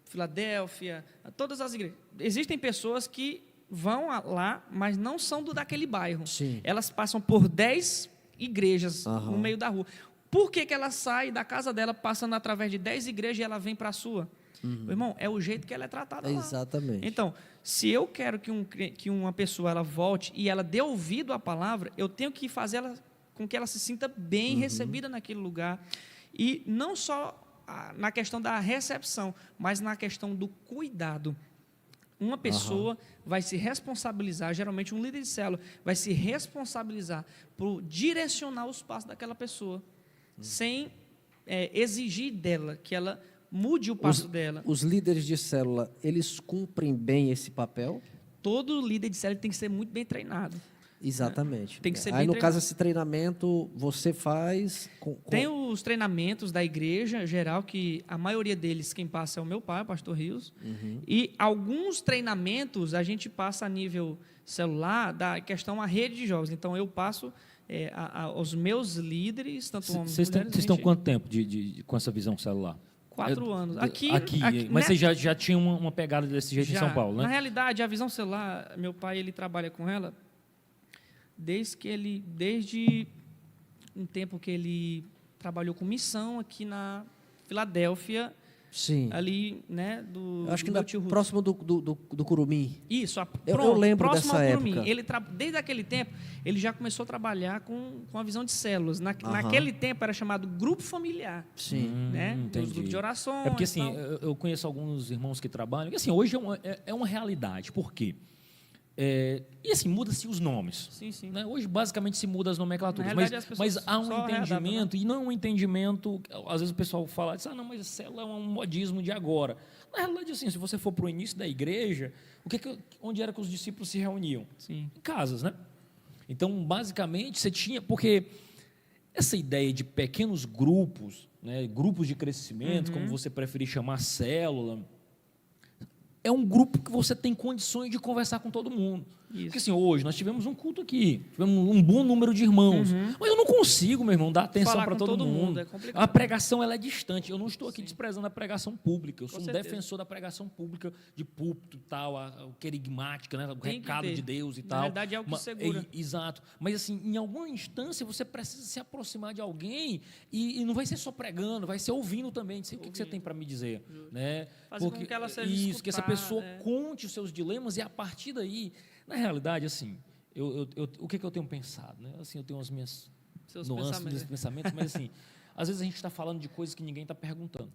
Filadélfia, todas as igrejas, existem pessoas que vão lá, mas não são daquele bairro. Sim. Elas passam por 10 igrejas no meio da rua. Por que ela sai da casa dela, passando através de 10 igrejas e ela vem para a sua? Meu irmão, é o jeito que ela é tratada lá. Exatamente. Então, se eu quero que uma pessoa ela volte e ela dê ouvido à palavra, eu tenho que fazer ela com que ela se sinta bem recebida naquele lugar. E não só na questão da recepção, mas na questão do cuidado. Uma pessoa vai se responsabilizar, geralmente um líder de célula, vai se responsabilizar por direcionar os passos daquela pessoa, sem exigir dela que ela mude o passo dela. Os líderes de célula, eles cumprem bem esse papel? Todo líder de célula tem que ser muito bem treinado. Exatamente. Tem que ser Aí, bem no treinado. caso, esse treinamento você faz... Tem os treinamentos da igreja geral, que a maioria deles, quem passa é o meu pai, o pastor Rios. E alguns treinamentos a gente passa a nível celular, da questão a rede de jovens. Então, eu passo aos meus líderes, tanto homens Vocês como mulheres. estão quanto tempo com essa visão celular? 4 anos. Aqui, mas você já tinha uma pegada desse jeito em São Paulo, né? Na realidade, a visão celular, meu pai ele trabalha com ela desde um tempo que ele trabalhou com missão aqui na Filadélfia. Sim. Ali, né, Acho que meu tio Ruth. próximo do Curumim. Isso, Eu lembro próximo dessa ao Curumim. época. Ele desde aquele tempo, ele já começou a trabalhar com a visão de células. Naquele tempo era chamado grupo familiar. Sim. Né? Os Entendi. grupos de oração. É porque assim, eu conheço alguns irmãos que trabalham, e assim, hoje é uma realidade. Por quê? E assim, muda-se os nomes. Sim, sim. Né? Hoje, basicamente, se muda as nomenclaturas. Na realidade, as pessoas Mas há um só entendimento, e não é um entendimento... Às vezes o pessoal fala, não, mas a célula é um modismo de agora. Na realidade, assim, se você for para o início da igreja, onde era que os discípulos se reuniam? Sim. Em casas, né? Então, basicamente, você tinha... Porque essa ideia de pequenos grupos, né, grupos de crescimento, como você preferir chamar célula... É um grupo que você tem condições de conversar com todo mundo. Porque assim, hoje nós tivemos um culto aqui, tivemos um bom número de irmãos, mas eu não consigo, meu irmão, dar atenção Falar para com todo mundo, mundo. é complicado. A pregação ela é distante. Eu não estou aqui desprezando a pregação pública. Eu Com sou um certeza. defensor da pregação pública, de púlpito e tal, o querigmática, né, o Tem que recado ter. de Deus e Na tal. verdade, é o que segura. Exato. Mas assim, em alguma instância você precisa se aproximar de alguém e não vai ser só pregando, vai ser ouvindo também. Dizer, o que você tem para me dizer, né? Fazer com que ela seja isso, que essa escutada, pessoa conte os seus dilemas e a partir daí, na realidade, assim, o que eu tenho pensado, né? Assim, eu tenho as minhas Seus nuances, pensamentos. meus pensamentos, mas assim, às vezes a gente está falando de coisas que ninguém está perguntando.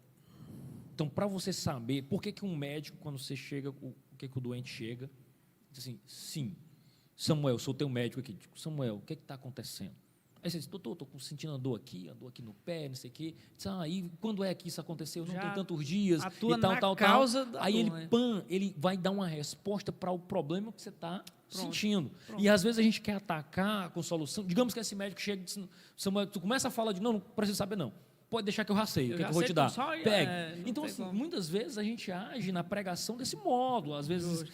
Então, para você saber, por que um médico, quando você chega, o que o doente chega, diz assim, sim, Samuel, sou teu médico aqui. Digo, Samuel, o que está acontecendo? Aí você diz, estou sentindo a dor aqui no pé, não sei o quê. Diz, e quando é que isso aconteceu? Não Já tem tantos dias atua e tal, na tal, causa tal. da Aí dor, ele vai dar uma resposta para o problema que você está sentindo. Pronto. E às vezes a gente quer atacar com solução. Digamos que esse médico chega e diz, Samuel, tu começa a falar de, não precisa saber não. Pode deixar que eu raceio, o que eu vou te dar? Pega. Então, assim, muitas vezes a gente age na pregação desse modo, às vezes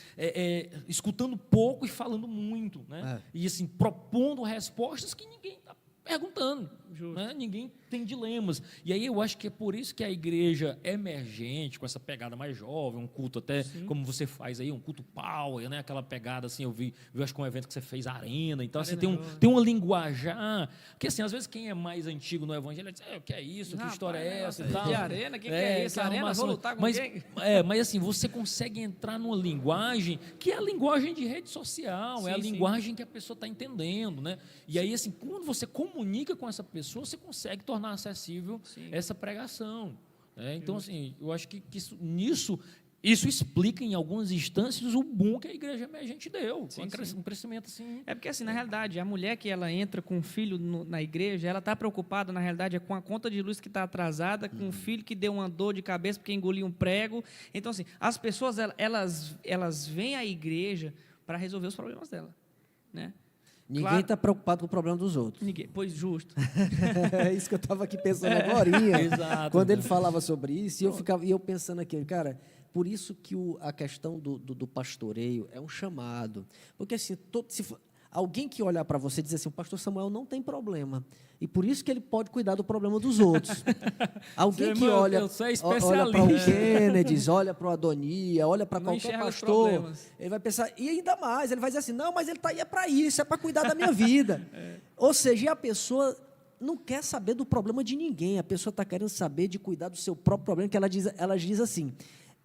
escutando pouco e falando muito, né? E assim, propondo respostas que ninguém está perguntando, né? Ninguém tem dilemas. E aí eu acho que é por isso que a igreja emergente, com essa pegada mais jovem, um culto até como você faz aí, um culto power, né? Aquela pegada assim, eu acho que um evento que você fez arena, então assim, tem uma linguajar, porque assim, às vezes quem é mais antigo no evangelho diz, o que é isso, que história é essa e tal. De arena, o que é isso? Arena, vou lutar com quem? Mas assim, você consegue entrar numa linguagem que é a linguagem de rede social, é a linguagem que a pessoa está entendendo, né? E aí assim, quando você comunica com essa pessoa, você consegue tornar acessível essa pregação. Então, assim, eu acho que isso explica, em algumas instâncias, o boom que a igreja emergente deu. Um crescimento assim. É porque, assim, na realidade, a mulher que ela entra com o filho na igreja, ela está preocupada, na realidade, com a conta de luz que está atrasada, com o filho que deu uma dor de cabeça porque engoliu um prego. Então, assim, as pessoas, elas vêm à igreja para resolver os problemas dela, né? Ninguém está preocupado com o problema dos outros. Ninguém, pois justo. É isso que eu estava aqui pensando agorinha. Exato. Quando ele falava sobre isso, e eu pensando aqui, cara, por isso que a questão do pastoreio é um chamado. Porque assim, alguém que olhar para você e dizer assim, o pastor Samuel não tem problema. E por isso que ele pode cuidar do problema dos outros. Alguém que olha para o Kennedy, olha para o Adonia, olha para qualquer pastor, ele vai pensar, e ainda mais, ele vai dizer assim, não, mas ele está aí para isso, é para cuidar da minha vida. Ou seja, e a pessoa não quer saber do problema de ninguém, a pessoa está querendo saber de cuidar do seu próprio problema, que ela diz assim,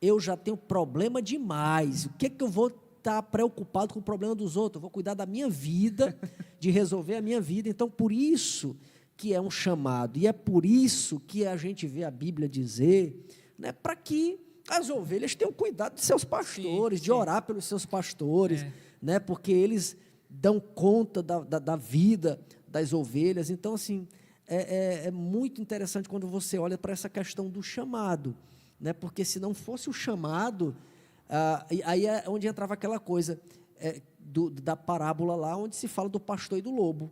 eu já tenho problema demais, o que eu vou estar preocupado com o problema dos outros? Eu vou cuidar da minha vida, de resolver a minha vida. Então, por isso que é um chamado, e é por isso que a gente vê a Bíblia dizer, né, para que as ovelhas tenham cuidado de seus pastores, de orar pelos seus pastores, né, porque eles dão conta da vida das ovelhas. Então, assim, é muito interessante quando você olha para essa questão do chamado, né, porque se não fosse o chamado, aí é onde entrava aquela coisa da parábola lá, onde se fala do pastor e do lobo.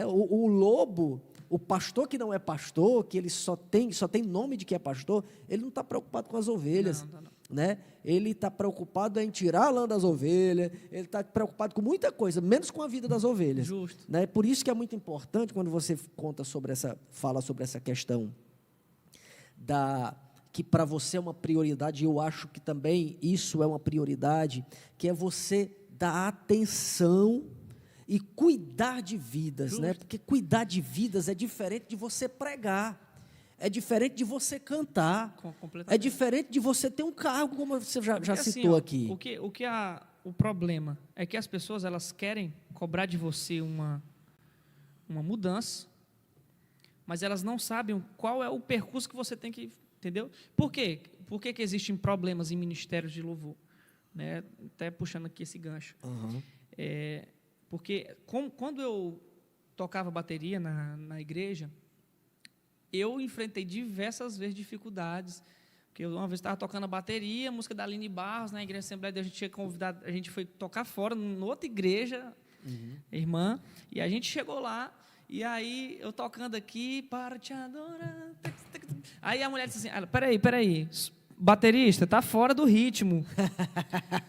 O lobo, o pastor que não é pastor, que ele só tem nome de que é pastor, ele não está preocupado com as ovelhas. Não. Né? Ele está preocupado em tirar a lã das ovelhas, ele está preocupado com muita coisa, menos com a vida das ovelhas. Justo. Né? Por isso que é muito importante, quando você fala sobre essa questão que para você é uma prioridade, e eu acho que também isso é uma prioridade, que é você dar atenção e cuidar de vidas, né? Porque cuidar de vidas é diferente de você pregar, é diferente de você cantar, é diferente de você ter um cargo, como você já citou aqui. O problema é que as pessoas elas querem cobrar de você uma mudança, mas elas não sabem qual é o percurso que você tem que... Entendeu? Por quê? Por que existem problemas em ministérios de louvor? Né? Até puxando aqui esse gancho. Porque quando eu tocava bateria na igreja, eu enfrentei diversas vezes dificuldades. Porque uma vez estava tocando a bateria, música da Aline Barros, na igreja Assembleia, a gente tinha convidado, a gente foi tocar fora, em outra igreja, irmã, e a gente chegou lá, e aí eu tocando aqui, para te adorar. Aí a mulher disse assim, peraí, baterista, tá fora do ritmo.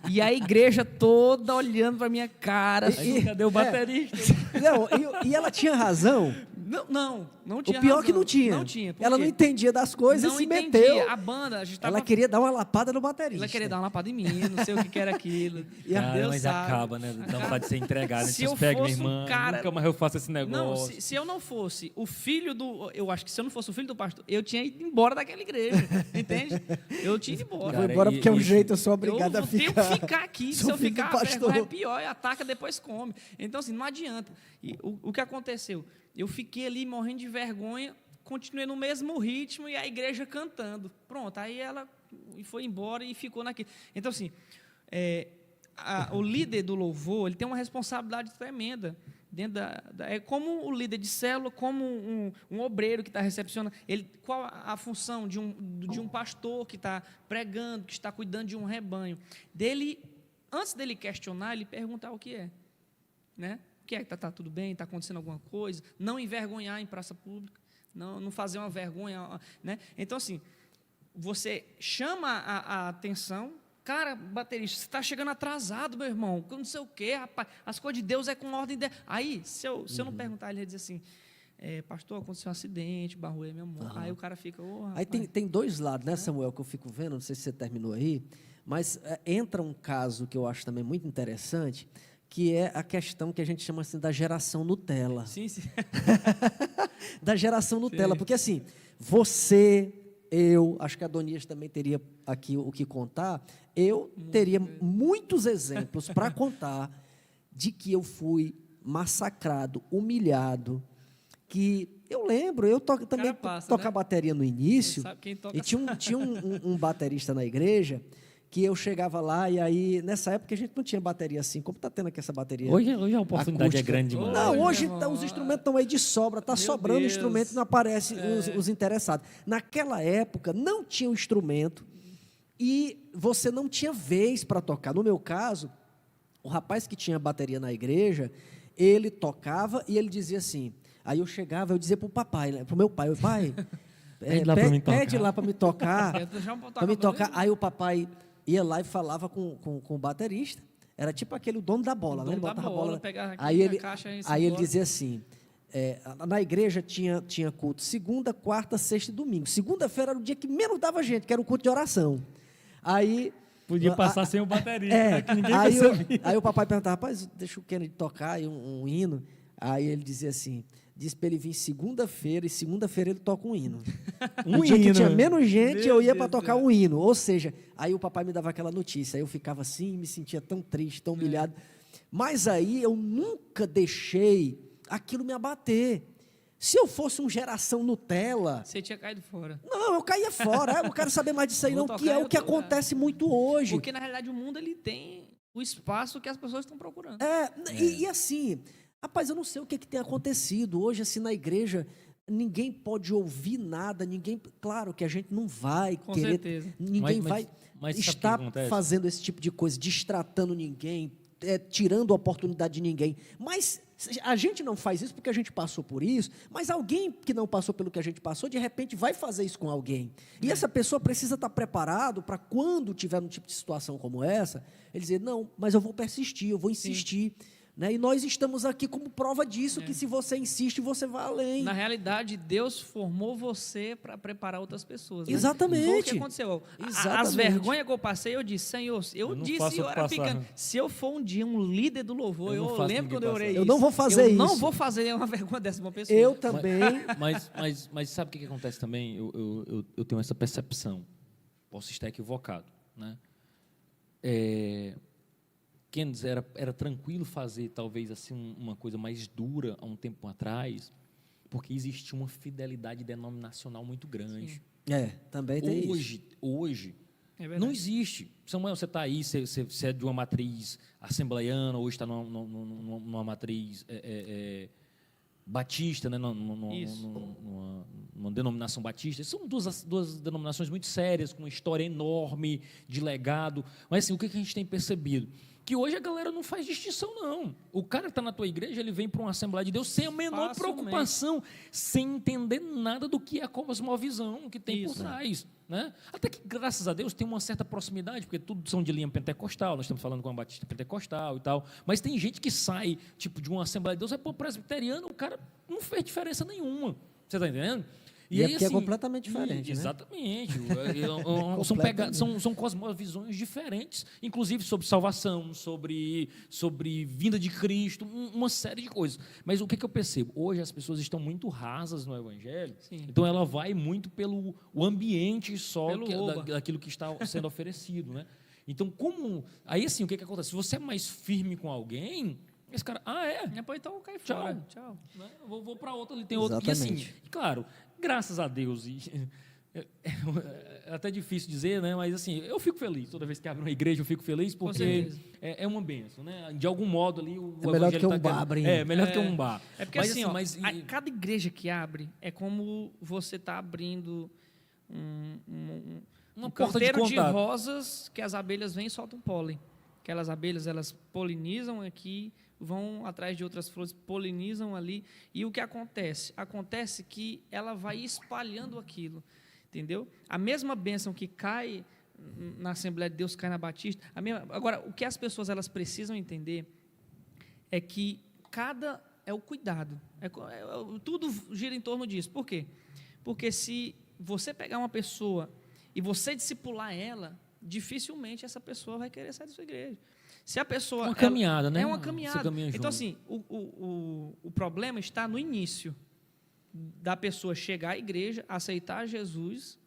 E a igreja toda olhando pra minha cara. Cadê o baterista? Não, e ela tinha razão. Não tinha O pior razão. que não tinha. Não tinha. Por Ela quê? não entendia das coisas Não e se entendia. meteu. A banda, a gente tava... Ela queria dar uma lapada no baterista. Ela queria dar uma lapada em mim, não sei o que era aquilo. Cara, Deus mas sabe. acaba, né? Dá vontade de ser entregado. Se Vocês eu pegam, minha fosse um irmã, cara- nunca mais eu faço esse Não, negócio. se eu não fosse o filho do... Eu acho que se eu não fosse o filho do pastor, eu tinha ido embora daquela igreja, entende? Eu tinha ido embora. Eu vou Cara, embora porque é um e- jeito, eu sou obrigado a eu tenho ficar. que ficar aqui. Sou Se eu filho do ficar, a pastor. vergonha é pior, e ataca, depois come. Então, assim, não adianta. E o que aconteceu? Eu fiquei ali morrendo de vergonha, continuei no mesmo ritmo e a igreja cantando. Pronto, aí ela foi embora e ficou naquilo. Então, assim, o líder do louvor, ele tem uma responsabilidade tremenda. É como o líder de célula, como um obreiro que está recepcionando. Qual a função de um pastor que está pregando, que está cuidando de um rebanho? Antes dele questionar, ele perguntar o que é. Né? O que é que está tudo bem? Está acontecendo alguma coisa? Não envergonhar em praça pública. Não fazer uma vergonha. Né? Então, assim, você chama a atenção. Cara, baterista, você está chegando atrasado, meu irmão. Não sei o quê, rapaz. As coisas de Deus é com ordem de... Aí, se eu não perguntar, ele vai dizer assim, pastor, aconteceu um acidente, barroei minha mão. Aí o cara fica... Aí tem dois lados, né, Samuel, que eu fico vendo, não sei se você terminou aí, mas entra um caso que eu acho também muito interessante, que é a questão que a gente chama assim da geração Nutella. Sim, sim. Da geração Nutella, Sim. porque assim, você, eu, acho que a Adonias também teria aqui o que contar, eu teria muitos exemplos para contar de que eu fui massacrado, humilhado, que eu lembro, eu também passa, tocar né? bateria no início, Sabe quem toca e tinha um baterista na igreja, que eu chegava lá, e aí, nessa época, a gente não tinha bateria assim, como está tendo aqui essa bateria. Hoje a oportunidade acústica. é grande demais. Não, Olha, hoje meu irmão, os instrumentos estão aí de sobra, está Meu sobrando Deus. instrumento, não aparece os interessados. Naquela época, não tinha o instrumento e você não tinha vez para tocar. No meu caso, o rapaz que tinha bateria na igreja, ele tocava e ele dizia assim, aí eu chegava, eu dizia para o papai, né, para o meu pai, pai, Pede lá pra mim tocar. pede lá para me tocar, Eu já vou para me tocar tocar. Aí o papai ia lá e falava com o baterista, era tipo aquele o dono da bola, O né? Ele dono da botava a bola, bola. pegava aqui Aí na ele, caixa e aí ele embora. dizia assim, na igreja tinha culto segunda, quarta, sexta e domingo. Segunda-feira era o dia que menos dava gente, que era o culto de oração. Aí... Podia passar sem o baterista, né, que ninguém aí, percebia. aí o papai perguntava, rapaz, deixa o Kennedy tocar aí um hino. Aí ele dizia assim, disse para ele vir segunda-feira, e segunda-feira ele toca um hino. No dia que hino. tinha menos gente, Meu eu ia Deus para do tocar céu. um hino. Ou seja, aí o papai me dava aquela notícia, aí eu ficava assim, me sentia tão triste, tão humilhado. Mas aí eu nunca deixei aquilo me abater. Se eu fosse um geração Nutella, Você tinha caído fora. não, eu caía fora. Eu não quero saber mais disso aí, Vou não, que tocar é em o que outro lugar. acontece muito hoje. Porque, na realidade, o mundo ele tem o espaço que as pessoas estão procurando. E assim, rapaz, eu não sei o que tem acontecido. Hoje, assim, na igreja, ninguém pode ouvir nada, claro que a gente não vai Com querer, certeza. ninguém Mas vai sabe o que estar acontece? fazendo esse tipo de coisa, distratando ninguém, tirando a oportunidade de ninguém. Mas a gente não faz isso porque a gente passou por isso, mas alguém que não passou pelo que a gente passou, de repente vai fazer isso com alguém. E essa pessoa precisa estar preparado para quando tiver um tipo de situação como essa, ele dizer, não, mas eu vou persistir, eu vou insistir. Né? E nós estamos aqui como prova disso, que se você insiste, você vai além. Na realidade, Deus formou você para preparar outras pessoas. Né? Exatamente. Foi o que aconteceu. Exatamente. As vergonhas que eu passei, eu disse, Senhor, eu não disse, faço eu o que era passar. pequeno. Se eu for um dia um líder do louvor, Eu não eu faço lembro ninguém quando eu orei passar. Eu isso. não vou fazer Eu não isso. vou fazer uma vergonha dessa pra uma pessoa. Eu também. Mas sabe o que acontece também? Eu tenho essa percepção. Posso estar equivocado, né? Kennedy, era tranquilo fazer, talvez, assim, uma coisa mais dura há um tempo atrás, porque existia uma fidelidade denominacional muito grande. Também tem isso. Hoje É verdade. não existe. Samuel, você está aí, você é de uma matriz assembleiana, hoje está numa matriz batista, né? Numa denominação batista. São duas denominações muito sérias, com uma história enorme de legado. Mas assim, o que a gente tem percebido? Que que hoje a galera não faz distinção, não. O cara que está na tua igreja, ele vem para uma Assembleia de Deus sem a menor Facilmente. preocupação, sem entender nada do que é a cosmovisão que tem por trás. Né? Até que, graças a Deus, tem uma certa proximidade, porque tudo são de linha pentecostal, nós estamos falando com uma batista pentecostal e tal, mas tem gente que sai tipo, de uma Assembleia de Deus, é presbiteriano, o cara não fez diferença nenhuma. Você está entendendo? E é completamente diferente, né? Exatamente. Completamente. São cosmovisões diferentes, inclusive sobre salvação, sobre vinda de Cristo, uma série de coisas. Mas o que eu percebo? Hoje as pessoas estão muito rasas no Evangelho, então ela vai muito pelo o ambiente só daquilo que está sendo oferecido. Né? Então, aí assim, o que acontece? Se você é mais firme com alguém, esse cara, Depois então cai fora. Tchau. Né? Vou para outra, ele tem outra. E assim, claro, graças a Deus, é até difícil dizer, né? Mas assim, eu fico feliz. Toda vez que abre uma igreja, eu fico feliz, porque é uma bênção, né? De algum modo ali, o é melhor do que um bar abrindo. É, melhor do que um bar. É porque assim, cada igreja que abre é como você está abrindo uma porta canteiro de rosas que as abelhas vêm e soltam pólen. Aquelas abelhas, elas polinizam aqui, vão atrás de outras flores, polinizam ali, e o que acontece? Acontece que ela vai espalhando aquilo, entendeu? A mesma bênção que cai na Assembleia de Deus, cai na Batista, agora, o que as pessoas elas precisam entender é que é o cuidado, tudo gira em torno disso. Por quê? Porque se você pegar uma pessoa e você discipular ela, dificilmente essa pessoa vai querer sair da sua igreja. Se a pessoa... Uma caminhada, né? É uma caminhada. Então, junto. assim, o problema está no início da pessoa chegar à igreja, aceitar Jesus,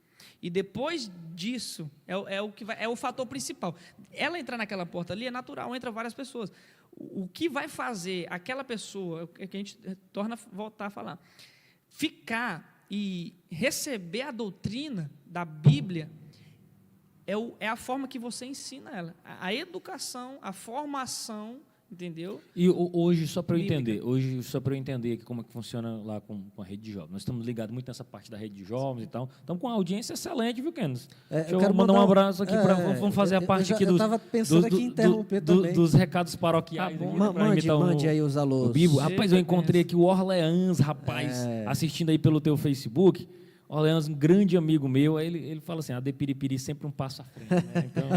e depois disso, é o fator principal. Ela entrar naquela porta ali é natural, entra várias pessoas. O que vai fazer aquela pessoa, é que a gente voltar a falar, ficar e receber a doutrina da Bíblia, é a forma que você ensina ela. A educação, a formação, entendeu? E hoje, só para eu entender aqui como é que funciona lá com a rede de jovens. Nós estamos ligados muito nessa parte da rede de jovens e tal. Estamos com uma audiência excelente, viu, Kenos? Eu quero mandar um abraço aqui vamos fazer a parte aqui Eu estava pensando aqui em interromper também. Dos recados paroquiais. Tá bom, mande aí os alôs. Rapaz, eu encontrei aqui o Orleans, rapaz, assistindo aí pelo teu Facebook. Orleans, um grande amigo meu, aí ele fala assim, a Depiripiri sempre um passo à frente, né? Então,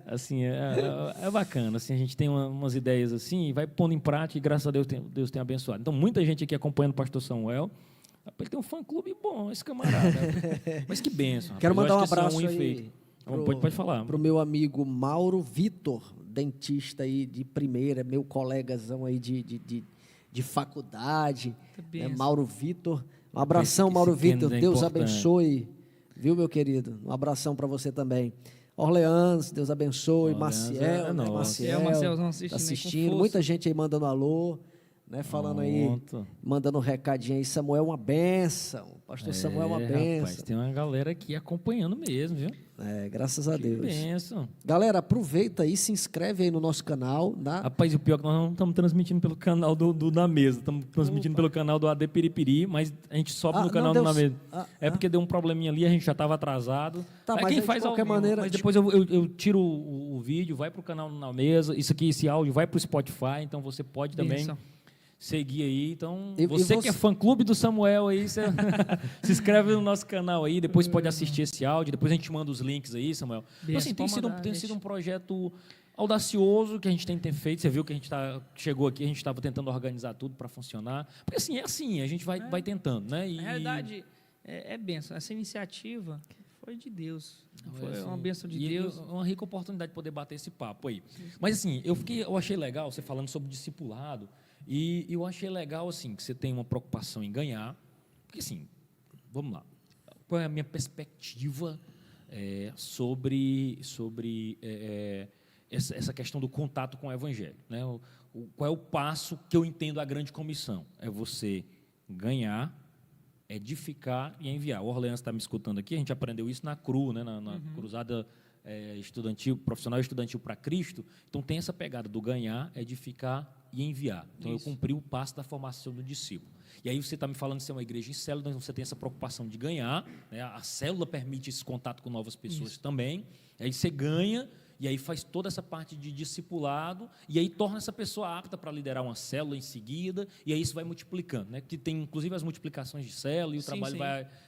assim, é bacana, assim, a gente tem umas ideias assim, e vai pondo em prática, e graças a Deus tem abençoado. Então, muita gente aqui acompanhando o pastor Samuel, ele tem um fã-clube bom, esse camarada, mas que bênção. Rapaz. Quero mandar um abraço aí pode falar. Pro meu amigo Mauro Vitor, dentista aí de primeira, meu colegazão aí de faculdade, Mauro Vitor. Um abração, Mauro Vitor. Deus abençoe. Viu, meu querido? Um abração para você também. Orleans, Deus abençoe. Maciel, Macielzão assistindo. Muita gente aí mandando alô, né? Falando aí, mandando um recadinho aí. Samuel, uma bênção. Pastor Samuel, uma bênção. Rapaz, tem uma galera aqui acompanhando mesmo, viu? Graças a Deus. Bênção. Galera, aproveita aí, se inscreve aí no nosso canal. Rapaz, o pior é que nós não estamos transmitindo pelo canal do Na Mesa, estamos transmitindo pelo canal do AD Piripiri, mas a gente sobe no canal do Na Mesa. Porque deu um probleminha ali, a gente já estava atrasado. Tá, mas quem faz de qualquer maneira... Mas depois eu tiro o vídeo, vai para o canal do Na Mesa, esse áudio vai para o Spotify, então você pode também... seguir aí, então você que é fã-clube do Samuel aí, você se inscreve no nosso canal aí, depois pode assistir esse áudio, depois a gente manda os links aí, Samuel. Então, assim, tem sido um projeto audacioso que a gente tem feito, você viu que a gente chegou aqui, a gente estava tentando organizar tudo para funcionar, porque assim, a gente vai tentando, né? Na realidade, é bênção, essa iniciativa foi de Deus, foi uma bênção de Deus. Uma rica oportunidade de poder bater esse papo aí. Mas assim, eu achei legal você falando sobre discipulado. E eu achei legal, assim, que você tem uma preocupação em ganhar, porque, assim, vamos lá, qual é a minha perspectiva sobre essa questão do contato com o Evangelho, né? Qual é o passo que eu entendo a grande comissão? É você ganhar, edificar e enviar. O Orleans está me escutando aqui, a gente aprendeu isso na CRU, né? na cruzada estudantil, profissional estudantil para Cristo, então tem essa pegada do ganhar, edificar e enviar. Então, eu cumpri o passo da formação do discípulo. E aí você está me falando de ser uma igreja em célula, então você tem essa preocupação de ganhar, né? A célula permite esse contato com novas pessoas também, aí você ganha e aí faz toda essa parte de discipulado, e aí torna essa pessoa apta para liderar uma célula em seguida, e aí isso vai multiplicando, né? Que tem inclusive as multiplicações de célula e o Sim, trabalho sim.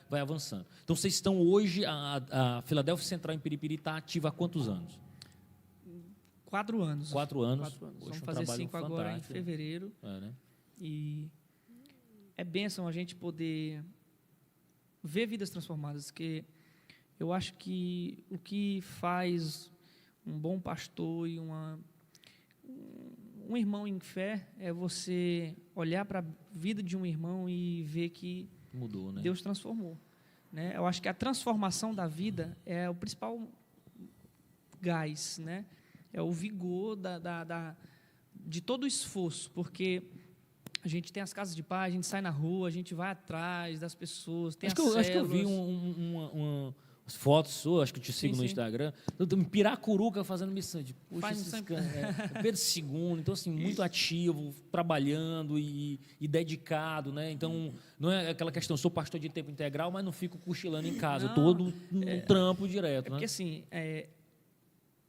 vai avançando. Então, vocês estão hoje, a Filadélfia Central em Piripiri está ativa há quantos anos? 4 anos. 4 anos. 4 anos. Poxa, Vamos um fazer trabalho 5 agora em fantástico. fevereiro. É, né? E é bênção a gente poder ver vidas transformadas, que eu acho que o que faz um bom pastor e um irmão em fé é você olhar para a vida de um irmão e ver que Mudou, né? Deus transformou, né? Eu acho que a transformação da vida é o principal gás, né? É o vigor de todo o esforço, porque a gente tem as casas de paz, a gente sai na rua, a gente vai atrás das pessoas, tem Acho que eu vi células. umas fotos suas, acho que eu te sigo Sim, no sim. Instagram, em Piracuruca fazendo missão. De, puxa, Faz esses missão em- caras, Pedro II, então assim, muito ativo, trabalhando e dedicado, né? Então, não é aquela questão, sou pastor de tempo integral, mas não fico cochilando em casa, Não, todo no trampo direto, É né? porque assim,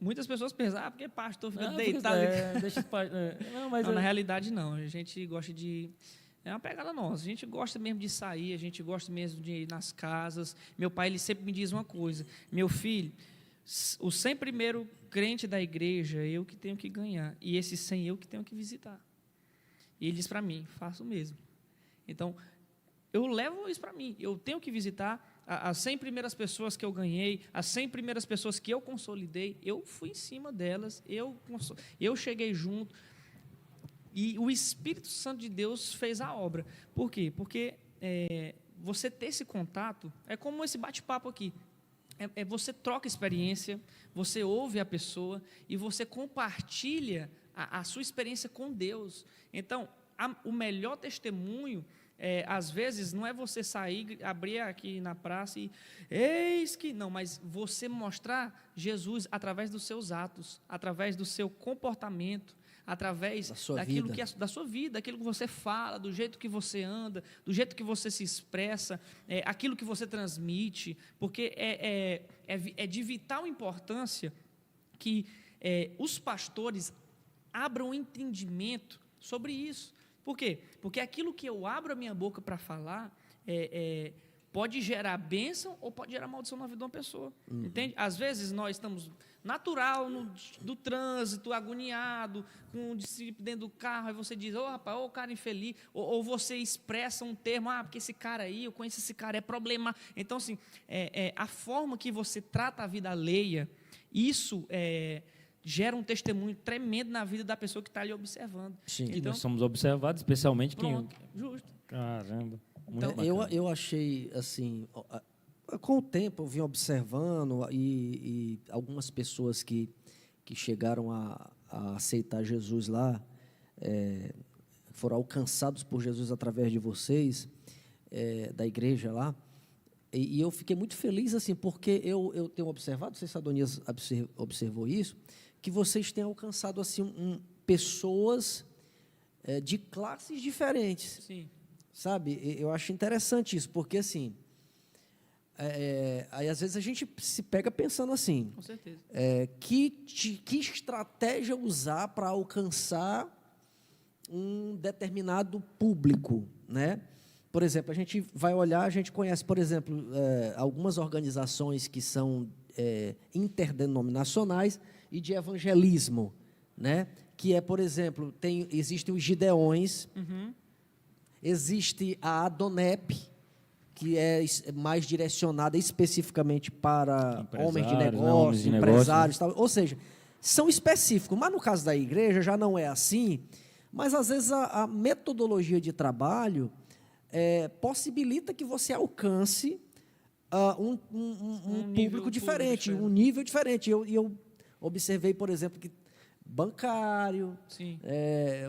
muitas pessoas pensam, porque pastor fica Ah, deitado. deixa não, mas Não, na realidade não. A gente gosta de... É uma pegada nossa. A gente gosta mesmo de sair, a gente gosta mesmo de ir nas casas. Meu pai, ele sempre me diz uma coisa: meu filho, o 100 primeiro crente da igreja, eu que tenho que ganhar. E esse 100 eu que tenho que visitar. E ele diz para mim, faço o mesmo. Então, eu levo isso para mim. Eu tenho que visitar as 100 primeiras pessoas que eu ganhei, as 100 primeiras pessoas que eu consolidei. Eu fui em cima delas, eu cheguei junto. E o Espírito Santo de Deus fez a obra. Por quê? Porque você ter esse contato é como esse bate-papo aqui. Você troca experiência, você ouve a pessoa e você compartilha a sua experiência com Deus. Então, o melhor testemunho, às vezes, não é você sair, abrir aqui na praça e eis que... Não, mas você mostrar Jesus através dos seus atos, através do seu comportamento, através daquilo que da sua vida, daquilo que você fala, do jeito que você anda, do jeito que você se expressa, aquilo que você transmite, porque é de vital importância que os pastores abram entendimento sobre isso. Por quê? Porque aquilo que eu abro a minha boca para falar pode gerar bênção ou pode gerar maldição na vida de uma pessoa. Entende? Às vezes nós estamos natural do trânsito, agoniado, com o discípulo dentro do carro, aí você diz, rapaz, o cara infeliz, ou você expressa um termo, porque esse cara aí, eu conheço esse cara, é problema. Então, assim, a forma que você trata a vida alheia, isso gera um testemunho tremendo na vida da pessoa que está ali observando. Sim. E Então, nós somos observados, especialmente pronto, justo. Caramba. Muito Então, bacana. eu achei, assim, com o tempo eu vim observando e algumas pessoas que chegaram a aceitar Jesus lá, foram alcançados por Jesus através de vocês, da igreja lá, e eu fiquei muito feliz, assim, porque eu tenho observado, não sei se a Adonias observou isso, que vocês têm alcançado, assim, pessoas de classes diferentes. Sim. Sabe, eu acho interessante isso, porque assim, aí às vezes a gente se pega pensando assim, Com certeza. que estratégia usar para alcançar um determinado público, né? Por exemplo, a gente vai olhar, a gente conhece, por exemplo, algumas organizações que são interdenominacionais e de evangelismo, né? Que por exemplo, existem os Gideões. Existe a Adonep, que é mais direcionada especificamente para homens de Empresários, né? negócios, Homens de negócio, empresários, tal. Ou seja, são específicos. Mas no caso da igreja já não é assim, mas às vezes a metodologia de trabalho possibilita que você alcance um público diferente, um nível diferente. Eu observei, por exemplo, que bancário, Sim.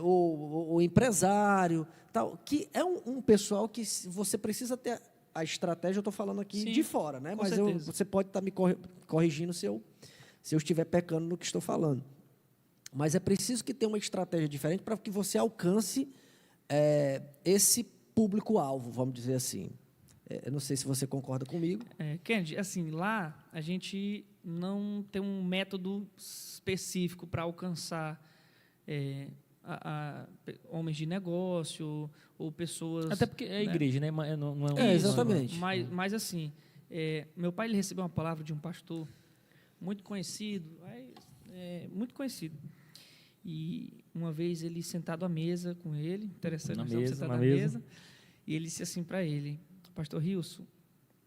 o empresário, tal, que é um pessoal que você precisa ter a estratégia, eu estou falando aqui Sim, de fora, né? com Mas certeza. você pode estar me corrigindo se eu estiver pecando no que estou falando. Mas é preciso que tenha uma estratégia diferente para que você alcance esse público-alvo, vamos dizer assim. Eu não sei se você concorda comigo. Kennedy, assim, lá a gente não tem um método específico para alcançar homens de negócio ou pessoas... Até porque é igreja, né? Não é um... Exatamente. Mas assim, meu pai ele recebeu uma palavra de um pastor muito conhecido, muito conhecido. E uma vez ele sentado à mesa com ele, interessante, sentado à mesa, e ele disse assim para ele: Pastor Rilson,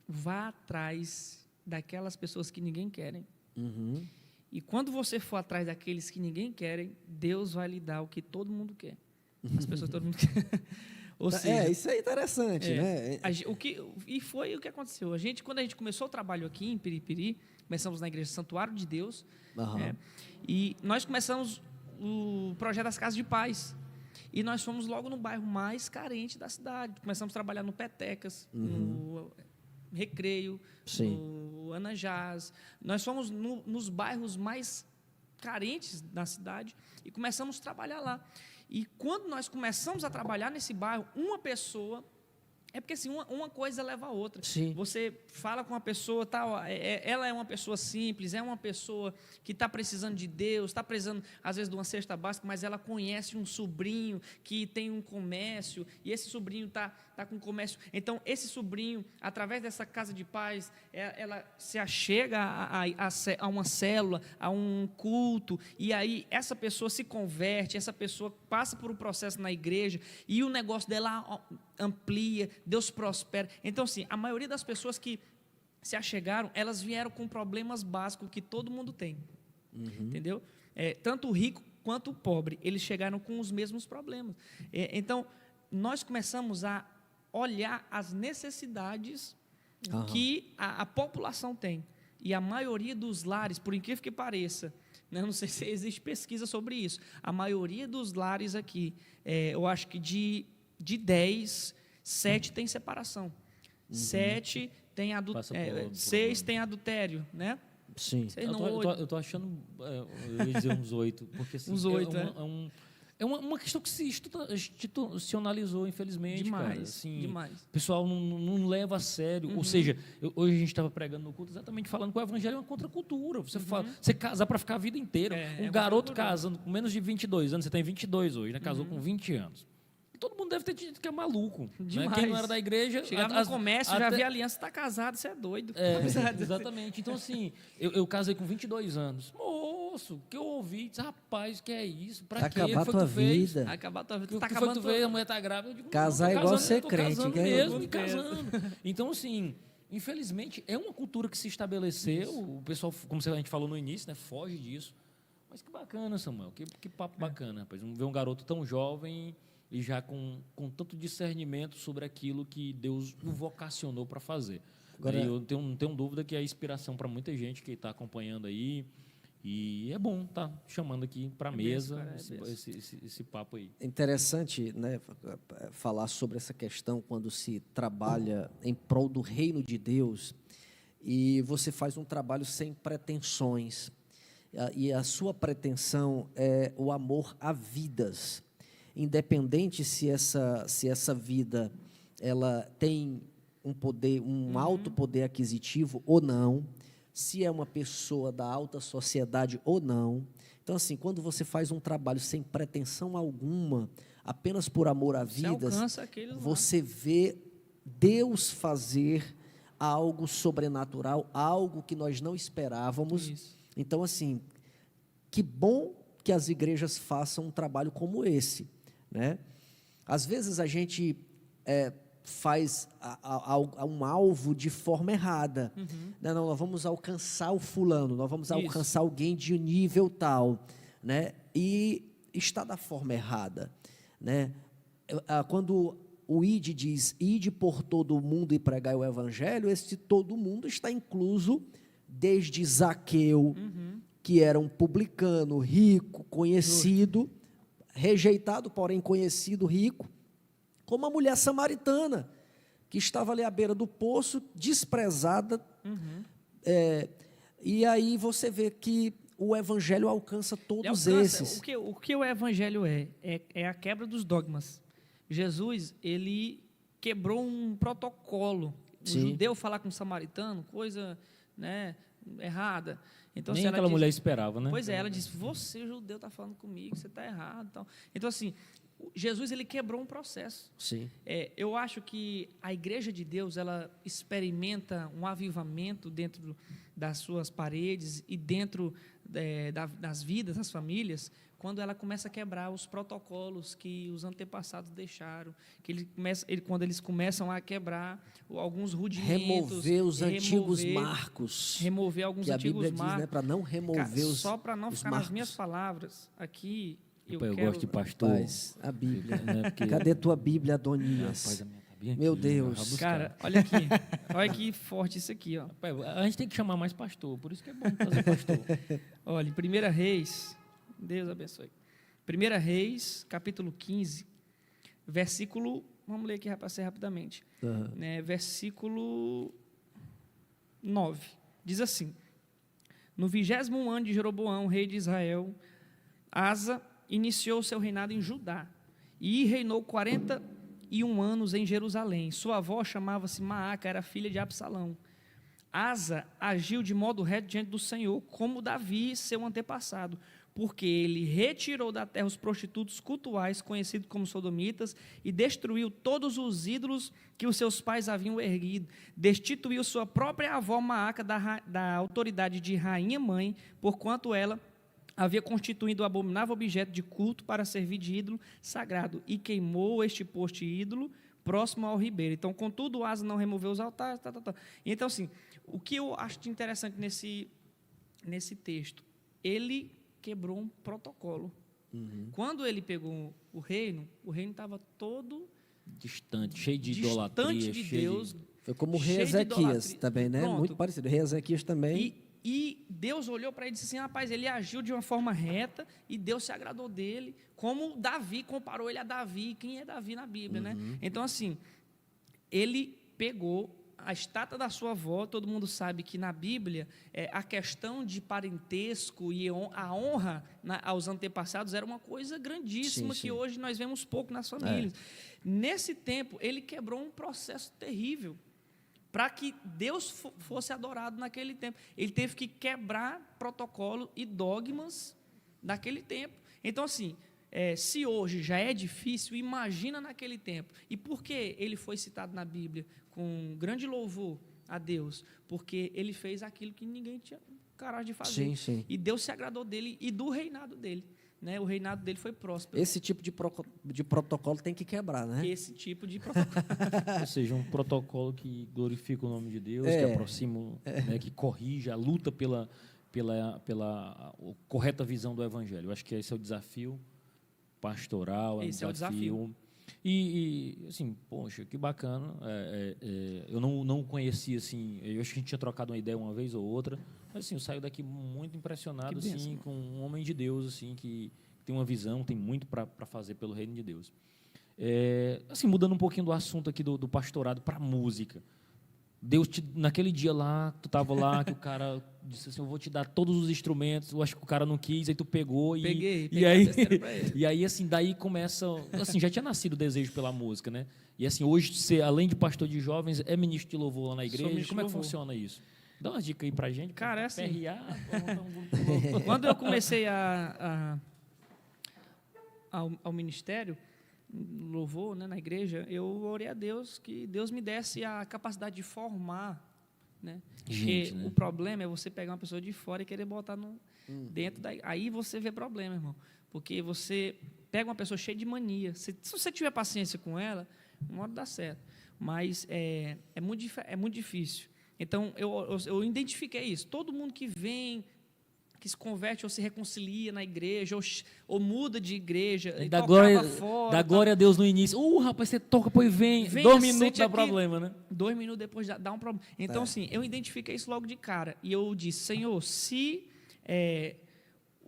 vá atrás daquelas pessoas que ninguém querem. Uhum. E quando você for atrás daqueles que ninguém querem, Deus vai lhe dar o que todo mundo quer. As pessoas todo mundo quer. Ou seja, Isso é interessante, né? E foi o que aconteceu. Quando a gente começou o trabalho aqui em Piripiri, começamos na Igreja Santuário de Deus, e nós começamos o projeto das Casas de Paz. E nós fomos logo no bairro mais carente da cidade. Começamos a trabalhar no Petecas, no Recreio, no Anajás. Nós fomos nos bairros mais carentes da cidade e começamos a trabalhar lá. E quando nós começamos a trabalhar nesse bairro, uma pessoa... É porque assim, uma coisa leva a outra. Sim. Você fala com uma pessoa, ela é uma pessoa simples, é uma pessoa que está precisando de Deus, está precisando, às vezes, de uma cesta básica, mas ela conhece um sobrinho que tem um comércio, e esse sobrinho está com comércio. Então, esse sobrinho, através dessa casa de paz, ela se achega a uma célula, a um culto, e aí essa pessoa se converte, essa pessoa passa por um processo na igreja, e o negócio dela amplia, Deus prospera. Então, assim, a maioria das pessoas que se achegaram, elas vieram com problemas básicos que todo mundo tem. Entendeu? Tanto o rico quanto o pobre, eles chegaram com os mesmos problemas. Então, nós começamos a olhar as necessidades que a população tem. E a maioria dos lares, por incrível que pareça, né, não sei se existe pesquisa sobre isso, a maioria dos lares aqui, eu acho que de 10, 7 tem separação. 7 tem adultério. 6 tem adultério, né? Sim. Eu tô achando, eu ia dizer uns 8, porque assim, uns 8, é uma questão que se institucionalizou, infelizmente, demais, cara. Assim, demais. O pessoal não leva a sério. Ou seja, hoje a gente estava pregando no culto exatamente falando que o evangelho é uma contracultura. Você casar para ficar a vida inteira. Um garoto casando com menos de 22 anos, você tem 22 hoje, né? Casou com 20 anos. Todo mundo deve ter dito que é maluco. Né? Quem não era da igreja... Chegava no comércio, já via aliança, está casado, você é doido. Exatamente. Então, assim, eu casei com 22 anos. Moço, o que eu ouvi? Disse, rapaz, que é isso? Pra quê? Acabar tua vida. Acabar tua vida. O que foi tu fez? A mulher está grávida. Eu digo, casar é igual ser crente. Casando mesmo e casando. Então, assim... Infelizmente, é uma cultura que se estabeleceu. Isso. O pessoal, como a gente falou no início, né, foge disso. Mas que bacana, Samuel. Que papo bacana, rapaz. Ver um garoto tão jovem... e já com tanto discernimento sobre aquilo que Deus o vocacionou para fazer. Agora, eu não tenho dúvida que é inspiração para muita gente que está acompanhando aí, e é bom estar chamando aqui para a mesa esse papo aí. É interessante, né, falar sobre essa questão quando se trabalha em prol do reino de Deus e você faz um trabalho sem pretensões, e a sua pretensão é o amor a vidas. Independente se essa vida ela tem um poder, um alto poder aquisitivo ou não, se é uma pessoa da alta sociedade ou não. Então, assim, quando você faz um trabalho sem pretensão alguma, apenas por amor a vidas, você vê Deus fazer algo sobrenatural, algo que nós não esperávamos. Isso. Então, assim, que bom que as igrejas façam um trabalho como esse. Né? Às vezes a gente faz um alvo de forma errada. Não, nós vamos alcançar o fulano, nós vamos alcançar alguém de um nível tal, né? E está da forma errada. Né? Quando o ID diz, ide por todo o mundo e pregai o evangelho, esse todo mundo está incluso desde Zaqueu, que era um publicano, rico, conhecido, rejeitado, porém conhecido, rico, como a mulher samaritana, que estava ali à beira do poço, desprezada. E aí você vê que o evangelho alcança todos esses. O que o evangelho é a quebra dos dogmas. Jesus, ele quebrou um protocolo. Sim. judeu falar com um samaritano, coisa, né, errada. Então, Nem se ela aquela diz, mulher esperava, né? pois é, ela disse, você, judeu, está falando comigo, você está errado. Tal. Então, assim, Jesus, ele quebrou um processo. Sim. Eu acho que a igreja de Deus, ela experimenta um avivamento dentro das suas paredes e dentro das vidas das famílias, quando ela começa a quebrar os protocolos que os antepassados deixaram, quando eles começam a quebrar alguns rudimentos, Remover os antigos marcos. remover alguns Que a antigos Bíblia diz, marcos. né, para não remover Cara, os só para não os ficar marcos. nas minhas palavras aqui, eu Eu quero... gosto de pastor. Rapaz, a Bíblia. Né, porque- Cadê tua Bíblia, Rapaz, Adonias? a minha tá bem aqui, Meu eu Deus. vou buscar. Cara, olha aqui, olha que forte isso aqui, ó. Rapaz, a gente tem que chamar mais pastor, por isso que é bom trazer pastor. Olha, em 1 Reis, Deus abençoe. 1 Reis, capítulo 15, versículo, vamos ler aqui rapidamente, Aham. né, versículo 9, diz assim: no 20º ano de Jeroboão, rei de Israel, Asa iniciou seu reinado em Judá e reinou 41 anos em Jerusalém. Sua avó chamava-se Maaca, era filha de Absalão. Asa agiu de modo reto diante do Senhor, como Davi, seu antepassado, porque ele retirou da terra os prostitutos cultuais, conhecidos como sodomitas, e destruiu todos os ídolos que os seus pais haviam erguido. Destituiu sua própria avó Maaca da autoridade de rainha-mãe, porquanto ela havia constituído o abominável objeto de culto para servir de ídolo sagrado, e queimou este poste ídolo próximo ao ribeiro. Então, contudo, Asa não removeu os altares. Então, assim, o que eu acho de interessante nesse texto, ele quebrou um protocolo. Quando ele pegou o reino estava todo Distante, cheio de distante idolatria. de cheio Deus. Foi como o rei cheio de Ezequias idolatria. também, né? Pronto. Muito parecido. O rei Ezequias também. E Deus olhou para ele e disse assim, rapaz, ele agiu de uma forma reta e Deus se agradou dele, como Davi, comparou ele a Davi. Quem é Davi na Bíblia, né? Então, assim, ele pegou a estátua da sua avó. Todo mundo sabe que na Bíblia a questão de parentesco e a honra aos antepassados era uma coisa grandíssima, Sim, que sim. hoje nós vemos pouco nas famílias. Nesse tempo, ele quebrou um processo terrível para que Deus fosse adorado naquele tempo. Ele teve que quebrar protocolo e dogmas daquele tempo. Então, assim, se hoje já é difícil, imagina naquele tempo. E por que ele foi citado na Bíblia com grande louvor a Deus? Porque ele fez aquilo que ninguém tinha coragem de fazer. Sim, sim. E Deus se agradou dele e do reinado dele. Né? O reinado dele foi próspero. Esse tipo de protocolo tem que quebrar, né? Esse tipo de protocolo. Ou seja, um protocolo que glorifica o nome de Deus, É. que aproxima, né, que corrige, a luta pela correta visão do Evangelho. Eu acho que esse é o desafio pastoral, Esse é o desafio. E assim, poxa, que bacana. Eu não conhecia, assim, eu acho que a gente tinha trocado uma ideia uma vez ou outra, mas assim, eu saio daqui muito impressionado Que bênção. assim, com um homem de Deus, assim, que tem uma visão, tem muito para fazer pelo reino de Deus. Assim, mudando um pouquinho do assunto aqui do pastorado para a música. Deus, naquele dia lá, tu estava lá, que o cara disse assim, eu vou te dar todos os instrumentos, eu acho que o cara não quis, aí tu pegou e... Peguei e a aí, besteira pra ele. e aí, assim, daí começa... Assim, já tinha nascido o desejo pela música, né? E assim, hoje, você, além de pastor de jovens, é ministro de louvor lá na igreja. ministro Como é de que louvor. funciona isso? Dá uma dica aí pra gente. Cara, é assim. PRA, montar um grupo de louvor. Quando eu comecei ao ministério, louvor, né, na igreja, eu orei a Deus que Deus me desse a capacidade de formar, né? Gente, Porque né? o problema é você pegar uma pessoa de fora e querer botar dentro da... Aí você vê problema, irmão. Porque você pega uma pessoa cheia de mania. Se você tiver paciência com ela, uma hora dá certo. Mas é muito difícil. Então, eu identifiquei isso. Todo mundo que vem, que se converte ou se reconcilia na igreja, ou muda de igreja, e Dá tocava fora, dá glória a Deus no início. Rapaz, você toca, pois vem. Venha, 2 minutos sente dá aqui. problema, né? 2 minutos depois dá um problema. Então, assim, eu identifiquei isso logo de cara. E eu disse, Senhor, se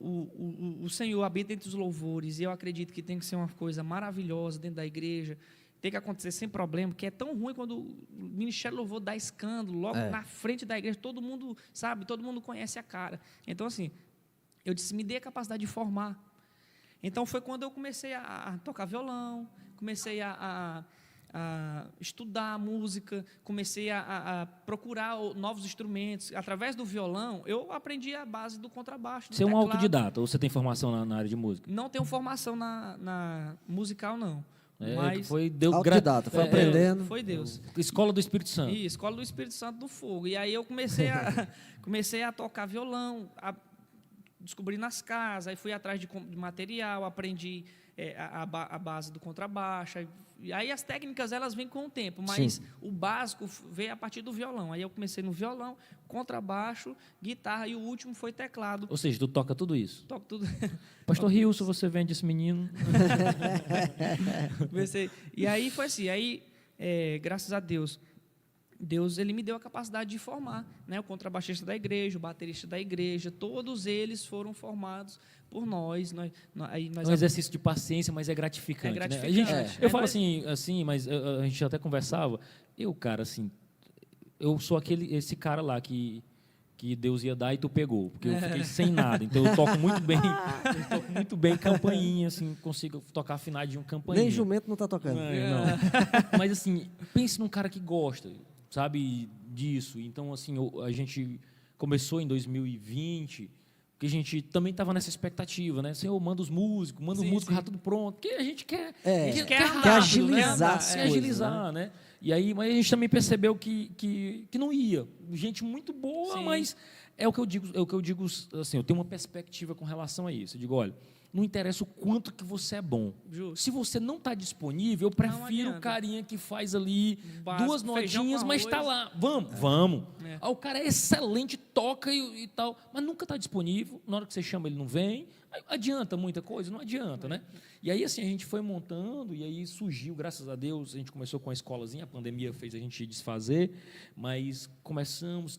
o Senhor habita entre os louvores, e eu acredito que tem que ser uma coisa maravilhosa dentro da igreja, tem que acontecer sem problema, porque é tão ruim quando o Ministério Louvor dá escândalo, logo na frente da igreja, todo mundo sabe, todo mundo conhece a cara. Então, assim, eu disse, me dê a capacidade de formar. Então, foi quando eu comecei a tocar violão, comecei a a estudar música, comecei a procurar novos instrumentos. Através do violão, eu aprendi a base do contrabaixo. Do Você é um teclado. autodidata ou você tem formação na área de música? Não tenho formação na musical, não. É, Mas Autodidata, foi aprendendo. foi Deus. Escola do Espírito Santo. E Escola do Espírito Santo do Fogo. E aí eu comecei a tocar violão, descobri nas casas, aí fui atrás de material, aprendi a base do contrabaixo. E aí as técnicas elas vêm com o tempo, mas o básico veio a partir do violão. Aí eu comecei no violão, contrabaixo, guitarra e o último foi teclado. Ou seja, tu toca tudo isso. Toco tudo. Pastor Rilson, você vende esse menino. Comecei. E aí foi assim, graças a Deus, ele me deu a capacidade de formar, né? O contrabaixista da igreja, o baterista da igreja, todos eles foram formados por nós. Aí nós É um exercício de paciência, mas é gratificante. É Né? gratificante. Eu falo assim, mas a gente até conversava. Cara, assim, eu sou esse cara lá que Deus ia dar e tu pegou, porque eu fiquei sem nada. Então eu toco muito bem campainha, assim, consigo tocar afinadinho campainha. Nem jumento não está tocando. Não. Mas assim, pense num cara que gosta, sabe, disso. Então, assim, a gente começou em 2020, porque a gente também estava nessa expectativa, né? Senhor, manda os músicos, já tudo pronto, porque a gente quer, quer rápido, agilizar as quer coisas, agilizar, né? E aí, mas a gente também percebeu que não ia. Gente muito boa, mas é o que eu digo, assim, eu tenho uma perspectiva com relação a isso. Eu digo, olha, não interessa o quanto que você é bom. Justo. Se você não está disponível, eu prefiro o carinha que faz ali Básico, 2 notinhas, mas está lá. Vamos. É. O cara é excelente, toca e tal, mas nunca está disponível. Na hora que você chama, ele não vem. Adianta muita coisa? Não adianta, né? E aí, assim, a gente foi montando, e aí surgiu, graças a Deus, a gente começou com a escolazinha, a pandemia fez a gente desfazer, mas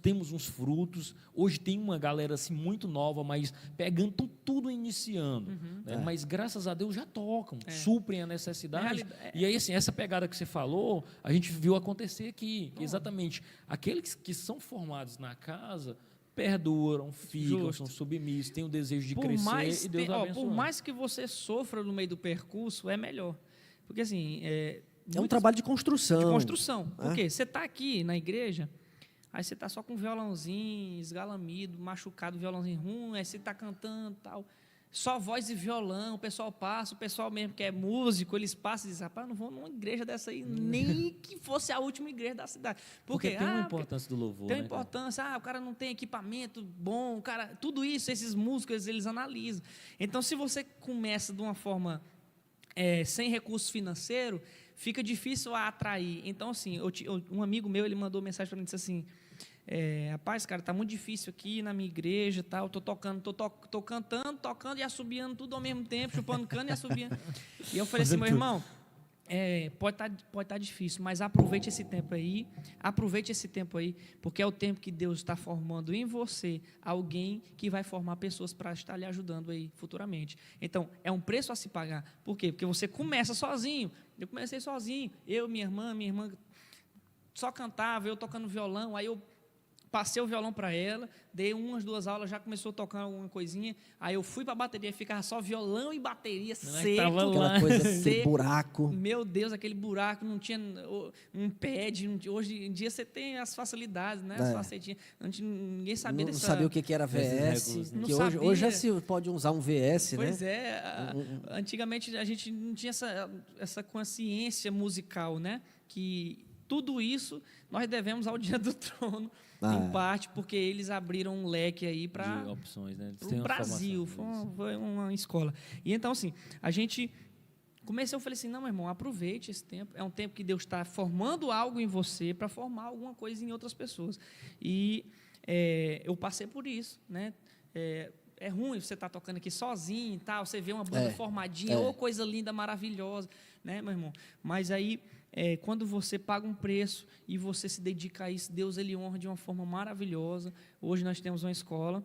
temos uns frutos. Hoje tem uma galera, assim, muito nova, mas pegando, estão tudo iniciando. Né? Mas, graças a Deus, já tocam, suprem a necessidade. E aí, assim, essa pegada que você falou, a gente viu acontecer aqui. Exatamente. Aqueles que são formados na casa perduram, ficam, são submissos, têm o desejo de crescer e Deus abençoa. Por mais que você sofra no meio do percurso, é melhor. Porque, assim... É um trabalho de construção. De construção. Porque você está aqui na igreja, aí você está só com um violãozinho esgalamido, machucado, violãozinho ruim, aí você está cantando e tal... Só voz e violão, o pessoal passa, o pessoal mesmo que é músico, eles passam e dizem, rapaz, não vou numa igreja dessa aí, nem que fosse a última igreja da cidade. Porque tem uma importância do louvor, tem né? Tem importância, o cara não tem equipamento bom, tudo isso, esses músicos, eles analisam. Então, se você começa de uma forma sem recurso financeiro, fica difícil a atrair. Então, assim, um amigo meu, ele mandou mensagem para mim e disse assim, rapaz, cara, tá muito difícil aqui na minha igreja, tal, tô cantando, tocando e assobiando tudo ao mesmo tempo, chupando cana e assobiando. E eu falei assim, meu irmão, pode tá difícil, mas aproveite esse tempo aí, porque é o tempo que Deus está formando em você alguém que vai formar pessoas para estar lhe ajudando aí futuramente. Então, é um preço a se pagar. Por quê? Porque você começa sozinho. Eu comecei sozinho, minha irmã só cantava, eu tocando violão, aí eu passei o violão para ela, dei 2 aulas, já começou a tocar alguma coisinha, aí eu fui para a bateria, ficava só violão e bateria seco. Aquela coisa seco, buraco. Meu Deus, aquele buraco, não tinha um pad, hoje em dia você tem as facilidades, né? As facetinhas, ninguém sabia não sabia o que era VS, que hoje já se pode usar um VS, pois né? Antigamente a gente não tinha essa consciência musical, né? Que tudo isso nós devemos ao Dia do Trono, em parte, porque eles abriram um leque aí para opções, né? o Brasil, foi uma escola. E então, assim, a gente eu falei assim, não, meu irmão, aproveite esse tempo, é um tempo que Deus está formando algo em você para formar alguma coisa em outras pessoas. E eu passei por isso, né? É ruim você estar tocando aqui sozinho e tal, você vê uma banda formadinha, coisa linda, maravilhosa, né, meu irmão? Mas aí, quando você paga um preço e você se dedica a isso, Deus, Ele honra de uma forma maravilhosa. Hoje nós temos uma escola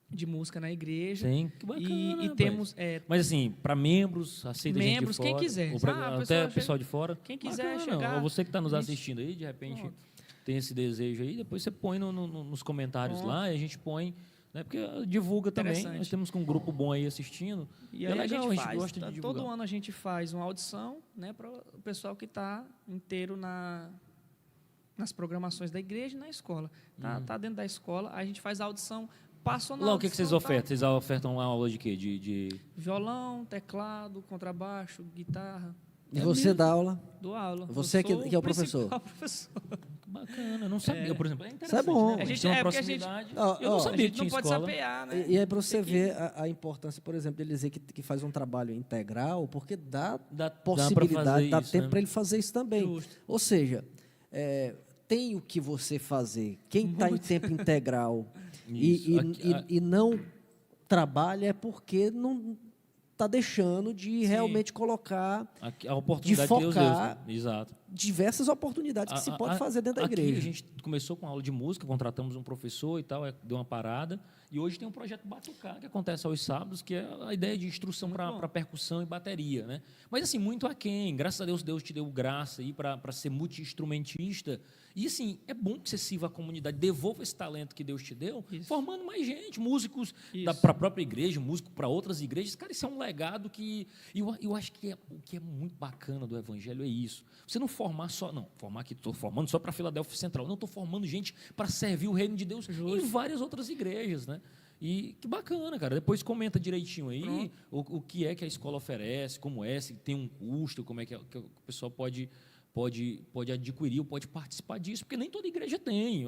de música na igreja. Sim, que bacana, e temos... Mas assim, para membros, aceita membros, gente de fora. quem quiser. Ou até pessoal de fora. Quem quiser bacana, chegar. Ou você que está nos assistindo aí, de repente tem esse desejo aí, depois você põe nos comentários lá e a gente põe... né? Porque divulga também. Interessante. Nós temos um grupo bom aí assistindo. E é aí legal, a gente faz, gosta de divulgar. todo ano a gente faz uma audição, né, para o pessoal que está inteiro nas programações da igreja e na escola. Tá dentro da escola, a gente faz a audição, passa na Lá, o que vocês audição, ofertam? Vocês ofertam uma aula de quê? De... violão, teclado, contrabaixo, guitarra. E você dá aula? Dou aula. Você Eu que sou é o professor? principal professor. Bacana, eu não sabia, por exemplo. É Isso é bom. Né? A gente- Tem uma é, porque a gente- proximidade. Ó, Eu não ó, A sabia gente que tinha não pode escola. se apear, né? E aí para você ver a importância, por exemplo, dele dizer que faz um trabalho integral, porque dá Dá possibilidade, pra fazer dá isso, tempo né? para ele fazer isso também. Justo. Ou seja, tem o que você fazer. Quem está em tempo integral Isso. e não trabalha é porque não está deixando de realmente colocar A oportunidade que Deus deu. focar Exato. diversas oportunidades que se pode fazer dentro da aqui igreja. A gente começou com aula de música, contratamos um professor e tal, deu uma parada. E hoje tem um projeto Batucá, que acontece aos sábados, que é a ideia de instrução para percussão e bateria. Né? Mas, assim, muito aquém. Graças a Deus, Deus te deu graça aí para ser multi-instrumentista. E, assim, é bom que você sirva a comunidade, devolva esse talento que Deus te deu, formando mais gente, músicos para a própria igreja, músicos para outras igrejas. Cara, isso é um legado que... Eu acho que o que é muito bacana do Evangelho é isso. Você não formar só... Não, formar aqui, estou formando só para a Filadélfia Central. Não, estou formando gente para servir o reino de Deus em várias outras igrejas, né? E que bacana, cara. Depois comenta direitinho aí o que é que a escola oferece, como é, se tem um custo, como é que o pessoal pode adquirir ou pode participar disso, porque nem toda igreja tem.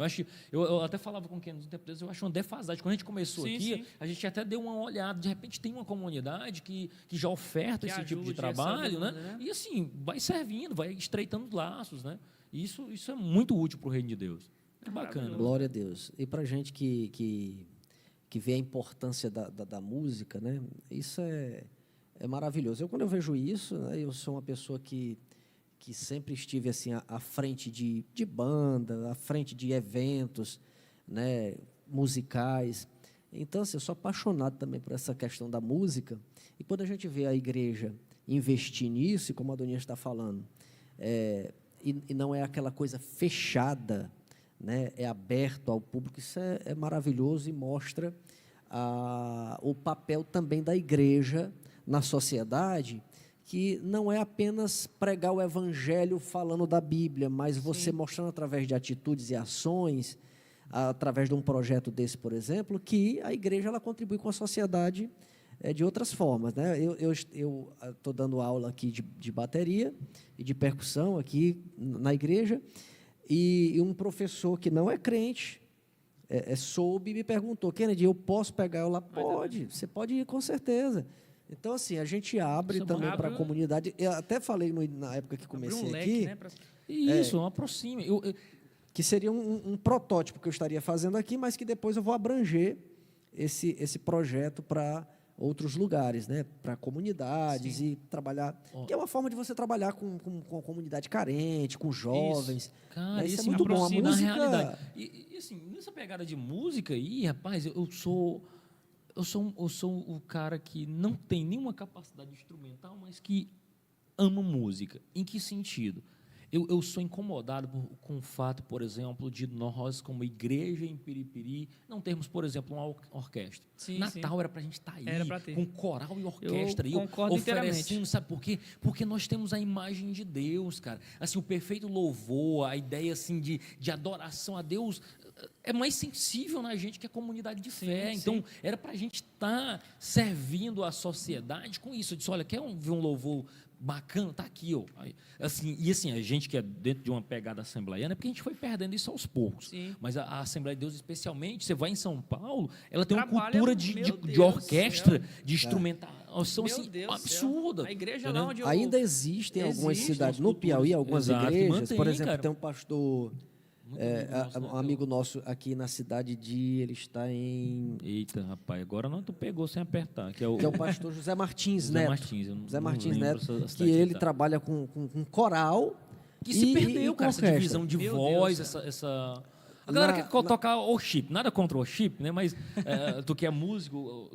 Eu até falava com quem nos tempo eu acho uma defasagem. Quando a gente começou aqui, a gente até deu uma olhada, de repente tem uma comunidade que já oferta esse tipo de trabalho, né? E assim, vai servindo, vai estreitando laços, né? E isso é muito útil para o reino de Deus. É bacana. Glória a Deus. E para a gente que vê a importância da música, né? Isso é maravilhoso. Quando eu vejo isso, né, eu sou uma pessoa que sempre estive assim à frente de banda, à frente de eventos, né, musicais. Então, assim, eu sou apaixonado também por essa questão da música. E quando a gente vê a igreja investir nisso, e como a Adonias está falando, e não é aquela coisa fechada, né, é aberto ao público, isso é maravilhoso e mostra o papel também da igreja na sociedade, que não é apenas pregar o evangelho falando da Bíblia, mas você mostrando através de atitudes e ações, através de um projeto desse, por exemplo, que a igreja ela contribui com a sociedade de outras formas, né? Eu estou dando aula aqui de bateria e de percussão aqui na igreja, e um professor que não é crente soube e me perguntou: Kennedy, eu posso pegar? Eu lá? Pode, você pode ir com certeza. Então, assim, a gente abre também para a comunidade. Eu até falei na época que comecei leque, aqui, né, Isso, aproxime. que seria um protótipo que eu estaria fazendo aqui, mas que depois eu vou abranger esse projeto para outros lugares, né? Para comunidades e trabalhar. Que é uma forma de você trabalhar com a comunidade carente, com jovens. Cara, isso é isso muito bom. A aproxima música... na realidade. E assim, nessa pegada de música aí, rapaz, eu sou o cara que não tem nenhuma capacidade instrumental, mas que ama música. Em que sentido? Eu sou incomodado com o fato, por exemplo, de nós, como igreja em Piripiri, não termos, por exemplo, uma orquestra. Natal era para a gente estar aí, com coral e orquestra, eu concordo oferecendo, sabe por quê? Porque nós temos a imagem de Deus, cara. Assim, o perfeito louvor, a ideia assim, de adoração a Deus é mais sensível na gente que a comunidade de fé. Então, era para a gente estar servindo a sociedade com isso. Eu disse, olha, quer ver um louvor bacana? Tá aqui, ó. Assim, e assim, a gente que é dentro de uma pegada assembleiana, é porque a gente foi perdendo isso aos poucos. Mas a Assembleia de Deus, especialmente, você vai em São Paulo, ela tem uma cultura de orquestra, de instrumentação assim, absurda. A igreja lá onde ainda existem algumas cidades, no Piauí, algumas igrejas, por exemplo, tem um pastor... um amigo nosso aqui na cidade ele está em... Eita, rapaz, agora não, tu pegou sem apertar. Que é o pastor José Martins Neto. José Martins Neto, que ele trabalha com coral que se perdeu, cara, essa divisão de voz, essa A galera quer tocar worship, nada contra o worship, né? Mas tu que é músico,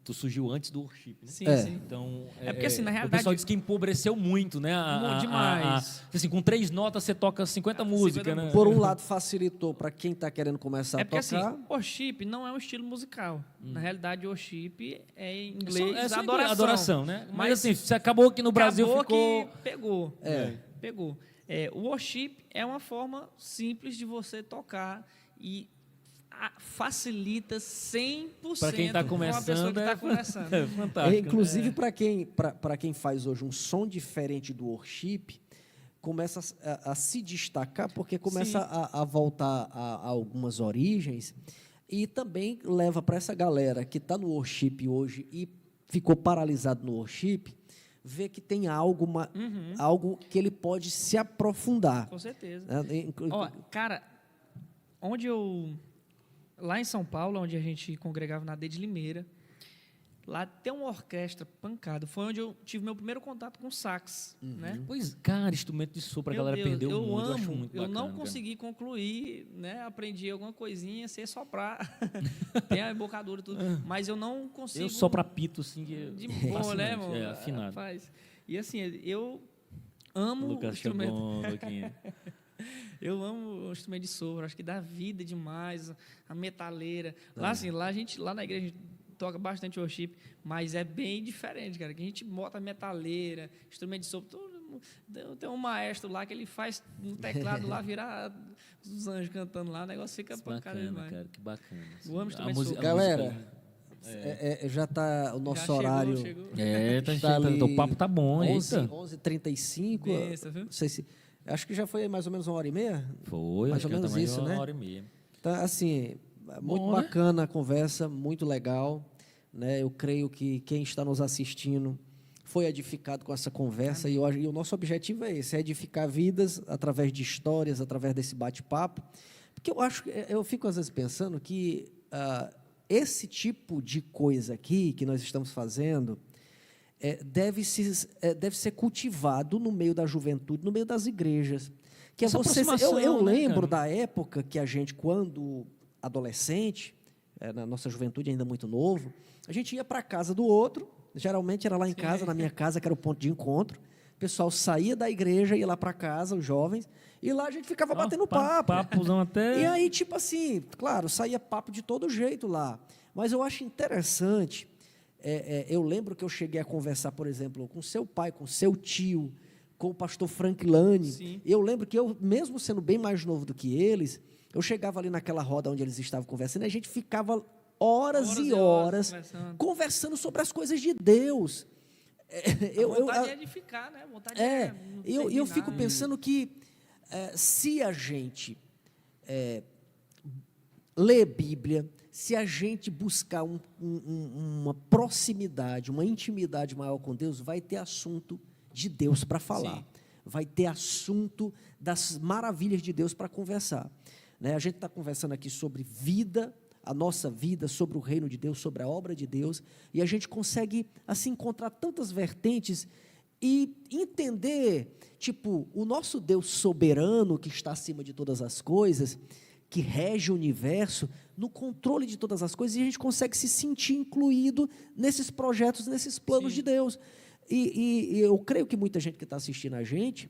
tu surgiu antes do worship, né? Sim, É. sim. Então, É porque, assim, na o realidade- pessoal diz que empobreceu muito, né? Demais. Assim, com 3 notas você toca 50 músicas, né? Por um lado, facilitou para quem está querendo começar É a porque tocar. assim, worship não é um estilo musical. Na realidade, worship é em inglês É só adoração. né? Mas Mas assim, você acabou aqui no Brasil, acabou ficou... que pegou. Pegou. O worship é uma forma simples de você tocar e facilita 100% Para quem está com uma pessoa começando, que está começando. é fantástico. Inclusive, para quem faz hoje um som diferente do worship, começa a se destacar, porque começa a voltar a algumas origens, e também leva para essa galera que está no worship hoje e ficou paralisado no worship, ver que tem algo que ele pode se aprofundar. Com certeza. Né? Ó, cara, lá em São Paulo, onde a gente congregava na D de Limeira, lá tem uma orquestra pancada. Foi onde eu tive meu primeiro contato com sax, né? Pois, cara, instrumento de sopro, a Meu galera Deus, perdeu eu muito, eu acho amo. muito Eu bacana, não cara. consegui concluir, né? Aprendi alguma coisinha, sei soprar. Tem a embocadura e tudo, mas eu não consigo. Eu sopro apito, assim, De boa, né, facilmente, mano? afinado. Rapaz. E assim, eu amo o Lucas instrumento. chegou, Luquinha. Eu amo o instrumento de sopro, acho que dá vida demais, a metaleira. Lá, assim, lá na igreja a gente toca bastante worship, mas é bem diferente, cara. Que a gente bota metaleira, instrumento de sopro. Tem um maestro lá que ele faz no teclado lá virar os anjos cantando lá, o negócio fica pancada Bacana, demais. cara, que bacana. Eu amo A instrumento de música- sopro. Galera, já está o nosso Já chegou, horário. chegou. Tá ali o papo tá bom, hein? 11h35. Benção, viu? Não sei se, acho que já foi mais ou menos 1h30. Foi, Mais acho ou que menos tá mais de isso, uma né? hora e meia. Tá, assim, muito Bom, né? bacana a conversa, muito legal. Né? Eu creio que quem está nos assistindo foi edificado com essa conversa e o nosso objetivo é esse, é edificar vidas através de histórias, através desse bate-papo. Porque eu fico às vezes pensando que esse tipo de coisa aqui que nós estamos fazendo deve ser cultivado no meio da juventude, no meio das igrejas. Que Essa aproximação, eu né, lembro cara? da época que a gente, quando adolescente, na nossa juventude ainda muito novo, a gente ia para a casa do outro, geralmente era lá em casa, na minha casa, que era o ponto de encontro. O pessoal saía da igreja, ia lá para casa, os jovens, e lá a gente ficava batendo papo. Papozão até... E aí, tipo assim, claro, saía papo de todo jeito lá. Mas eu acho interessante, eu lembro que eu cheguei a conversar, por exemplo, com seu pai, com seu tio, com o pastor Frank Lane. Sim. Eu lembro que eu, mesmo sendo bem mais novo do que eles, eu chegava ali naquela roda onde eles estavam conversando, e a gente ficava horas e horas conversando sobre as coisas de Deus. Vontade de edificar, né? Vontade de eu fico terminar. pensando que se a gente ler Bíblia, se a gente buscar uma proximidade, uma intimidade maior com Deus, vai ter assunto de Deus para falar. Sim. Vai ter assunto das maravilhas de Deus para conversar. Né? A gente está conversando aqui sobre vida, a nossa vida, sobre o reino de Deus, sobre a obra de Deus, e a gente consegue, assim, encontrar tantas vertentes e entender, tipo, o nosso Deus soberano, que está acima de todas as coisas, que rege o universo, no controle de todas as coisas, e a gente consegue se sentir incluído nesses projetos, nesses planos de Deus. E eu creio que muita gente que está assistindo a gente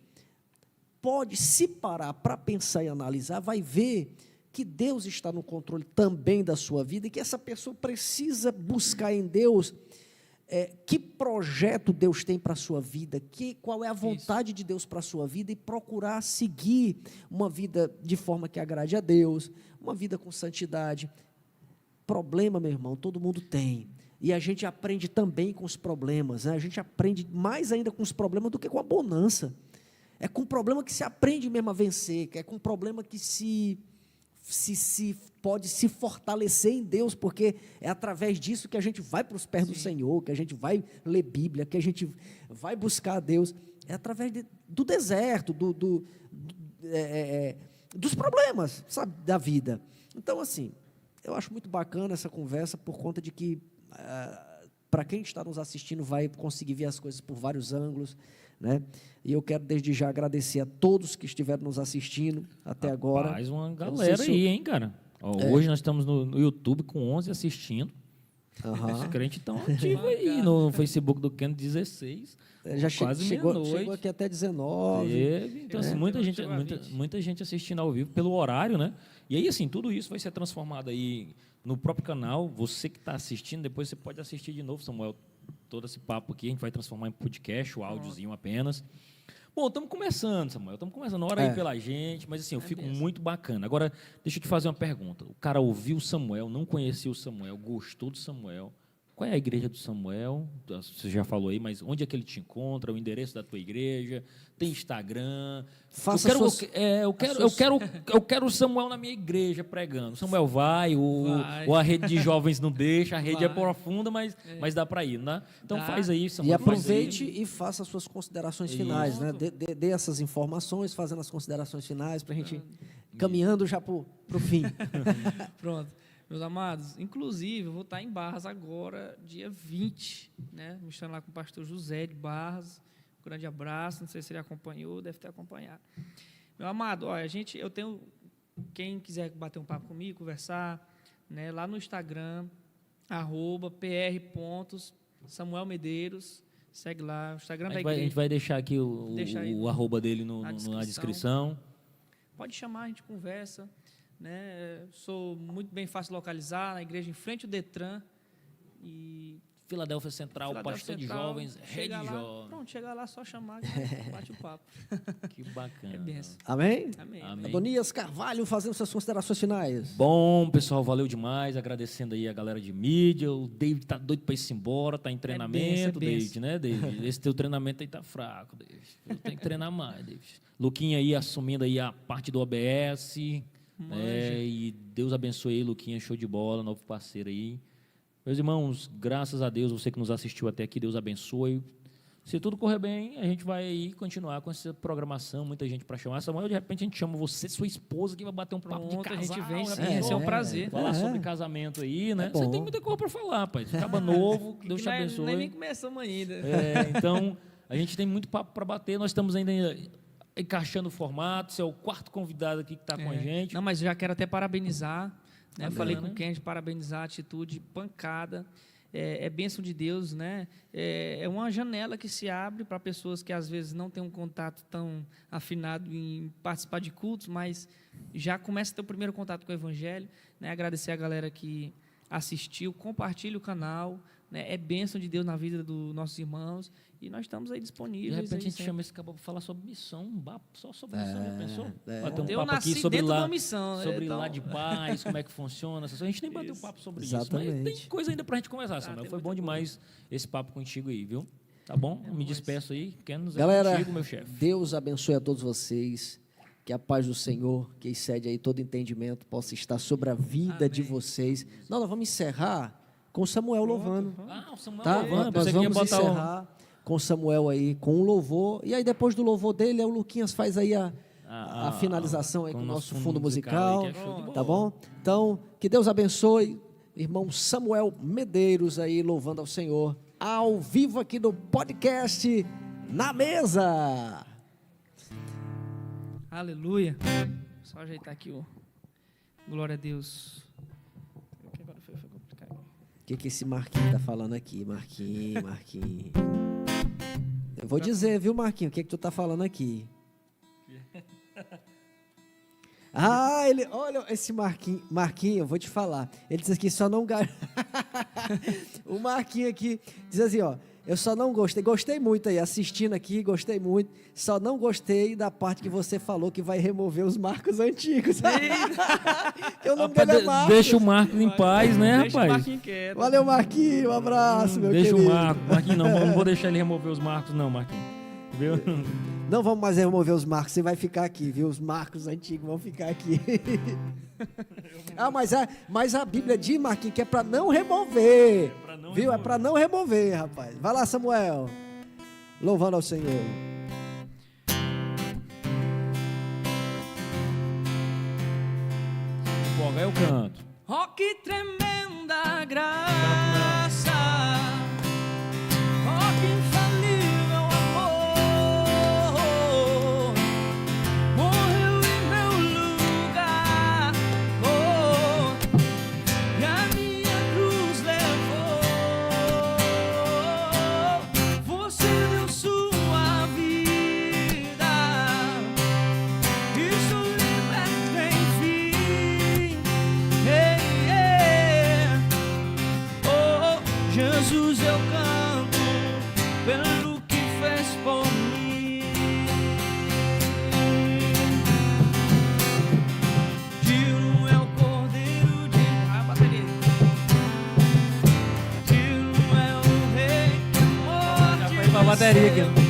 pode se parar para pensar e analisar, vai ver que Deus está no controle também da sua vida e que essa pessoa precisa buscar em Deus que projeto Deus tem para a sua vida, qual é a vontade de Deus para a sua vida e procurar seguir uma vida de forma que agrade a Deus, uma vida com santidade. Problema, meu irmão, todo mundo tem. E a gente aprende também com os problemas, né? A gente aprende mais ainda com os problemas do que com a bonança. É com o problema que se aprende mesmo a vencer, é com o problema que se pode se fortalecer em Deus, porque é através disso que a gente vai para os pés do Senhor, que a gente vai ler Bíblia, que a gente vai buscar a Deus. É através do deserto, dos problemas, sabe, da vida. Então, assim, eu acho muito bacana essa conversa por conta de que para quem está nos assistindo, vai conseguir ver as coisas por vários ângulos, né? E eu quero desde já agradecer a todos que estiveram nos assistindo até agora. Mais uma Eu não galera sei se aí, hein, cara? Ó, hoje nós estamos no YouTube com 11 assistindo. Os crentes estão ativos aí no Facebook do Ken 16. Já quase chegou meia-noite. aqui até 19. Então, assim, muita gente assistindo ao vivo pelo horário, né? E aí, assim, tudo isso vai ser transformado aí no próprio canal. Você que está assistindo, depois você pode assistir de novo, Samuel. Todo esse papo aqui a gente vai transformar em podcast, o áudiozinho apenas. Bom, estamos começando, Samuel. Estamos começando. Ora aí pela gente, mas assim, eu fico muito bacana. Agora, deixa eu te fazer uma pergunta. O cara ouviu o Samuel, não conhecia o Samuel, gostou do Samuel. Qual é a igreja do Samuel? Você já falou aí, mas onde é que ele te encontra? O endereço da tua igreja? Tem Instagram? Eu quero o Samuel na minha igreja pregando. O Samuel vai, ou a rede de jovens não deixa, a rede é profunda, mas dá para ir, né? Então faz aí, Samuel. E aproveite e faça as suas considerações finais, né? Dê essas informações, fazendo as considerações finais, para a gente ir caminhando já para o fim. Pronto. Meus amados, inclusive, eu vou estar em Barras agora, dia 20, né? Me estando lá com o pastor José de Barras. Um grande abraço, não sei se ele acompanhou, deve ter acompanhado. Meu amado, olha, eu tenho, quem quiser bater um papo comigo, conversar, né? Lá no Instagram, @pr.Samuel Medeiros, segue lá, o Instagram da igreja. A gente vai deixar aqui o arroba dele na descrição. Pode chamar, a gente conversa. Né? Sou muito bem fácil de localizar, na igreja em frente ao Detran. E Filadélfia Central, pastor de jovens, rede de jovens. Pronto, chega lá, só chamar, bate o papo. Que bacana. É benção. Amém? Amém. Adonias Carvalho, fazendo suas considerações finais. Bom, pessoal, valeu demais. Agradecendo aí a galera de mídia. O David tá doido para ir embora, tá em treinamento, David, né, David? Esse teu treinamento aí tá fraco, David. Tem que treinar mais, David. Luquinha aí assumindo aí a parte do OBS. E Deus abençoe aí, Luquinha, show de bola, novo parceiro aí. Meus irmãos, graças a Deus, você que nos assistiu até aqui, Deus abençoe. Se tudo correr bem, a gente vai aí continuar com essa programação, muita gente para chamar. Samuel, de repente a gente chama você, sua esposa, que vai bater um papo de casal. A gente vem, né? É um prazer. Falar sobre casamento aí, né? Você tem muita coisa para falar, pai. Acaba novo, Deus te abençoe. Nem começamos ainda. Então, a gente tem muito papo para bater, nós estamos ainda encaixando o formato, você é o quarto convidado aqui que está com a gente. Não, mas já quero até parabenizar, né? Falei com o Kenji, parabenizar a atitude, pancada, é bênção de Deus, né? É uma janela que se abre para pessoas que às vezes não têm um contato tão afinado em participar de cultos, mas já começa a ter o primeiro contato com o Evangelho, né? Agradecer a galera que assistiu, compartilhe o canal, né? É bênção de Deus na vida dos nossos irmãos. E nós estamos aí disponíveis. De repente a gente sempre chama esse caboclo para falar sobre missão, só sobre missão, já pensou? Bater um eu papo nasci aqui sobre dentro lá, de uma missão, sobre então... lá de paz, como é que funciona. A gente nem bateu papo sobre Exatamente. isso, mas tem coisa ainda para a gente conversar, Samuel. Foi bom demais esse papo contigo aí, viu? Tá bom? Me despeço aí. Galera, contigo, meu chefe. Deus abençoe a todos vocês. Que a paz do Senhor, que excede aí todo entendimento, possa estar sobre a vida de vocês. Nós vamos encerrar com Samuel louvando. O Samuel Tá? louvando. Nós vamos encerrar com Samuel aí, com um louvor. E aí, depois do louvor dele, o Luquinhas faz aí a finalização aí com o nosso fundo musical. Aí, que é show de bola. Tá bom? Então, que Deus abençoe. Irmão Samuel Medeiros aí, louvando ao Senhor. Ao vivo aqui no podcast Na Mesa. Aleluia. Só ajeitar aqui o glória a Deus. Agora foi complicado. O que esse Marquinhos tá falando aqui? Marquinhos. Eu vou dizer, viu, Marquinhos, o que tu tá falando aqui? Olha esse Marquinhos, eu vou te falar. Ele diz aqui, só não... O Marquinhos aqui diz assim, ó, eu só não gostei muito aí, assistindo aqui, gostei muito, só não gostei da parte que você falou que vai remover os marcos antigos. Que o nome dele é Marcos. Deixa o Marcos em paz, né, Deixa rapaz? o Marquinhos quieto. Valeu, Marquinhos, um abraço, meu Deixa querido. o Marquinhos, não vou deixar ele remover os marcos, não, Marquinhos. Viu? Não vamos mais remover os marcos, você vai ficar aqui, viu? Os marcos antigos vão ficar aqui. Mas a Bíblia diz, Marquinhos, que é para não remover. Viu? É para não remover, rapaz. Vai lá, Samuel. Louvando ao Senhor. Empolga, eu canto. Oh, que tremenda graça bateria aqui.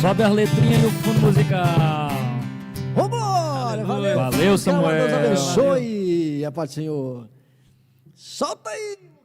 Sobe as letrinhas no fundo musical. Vambora! Valeu, Valeu, Samuel. Samuel. Deus abençoe. A paz do Senhor. Solta aí.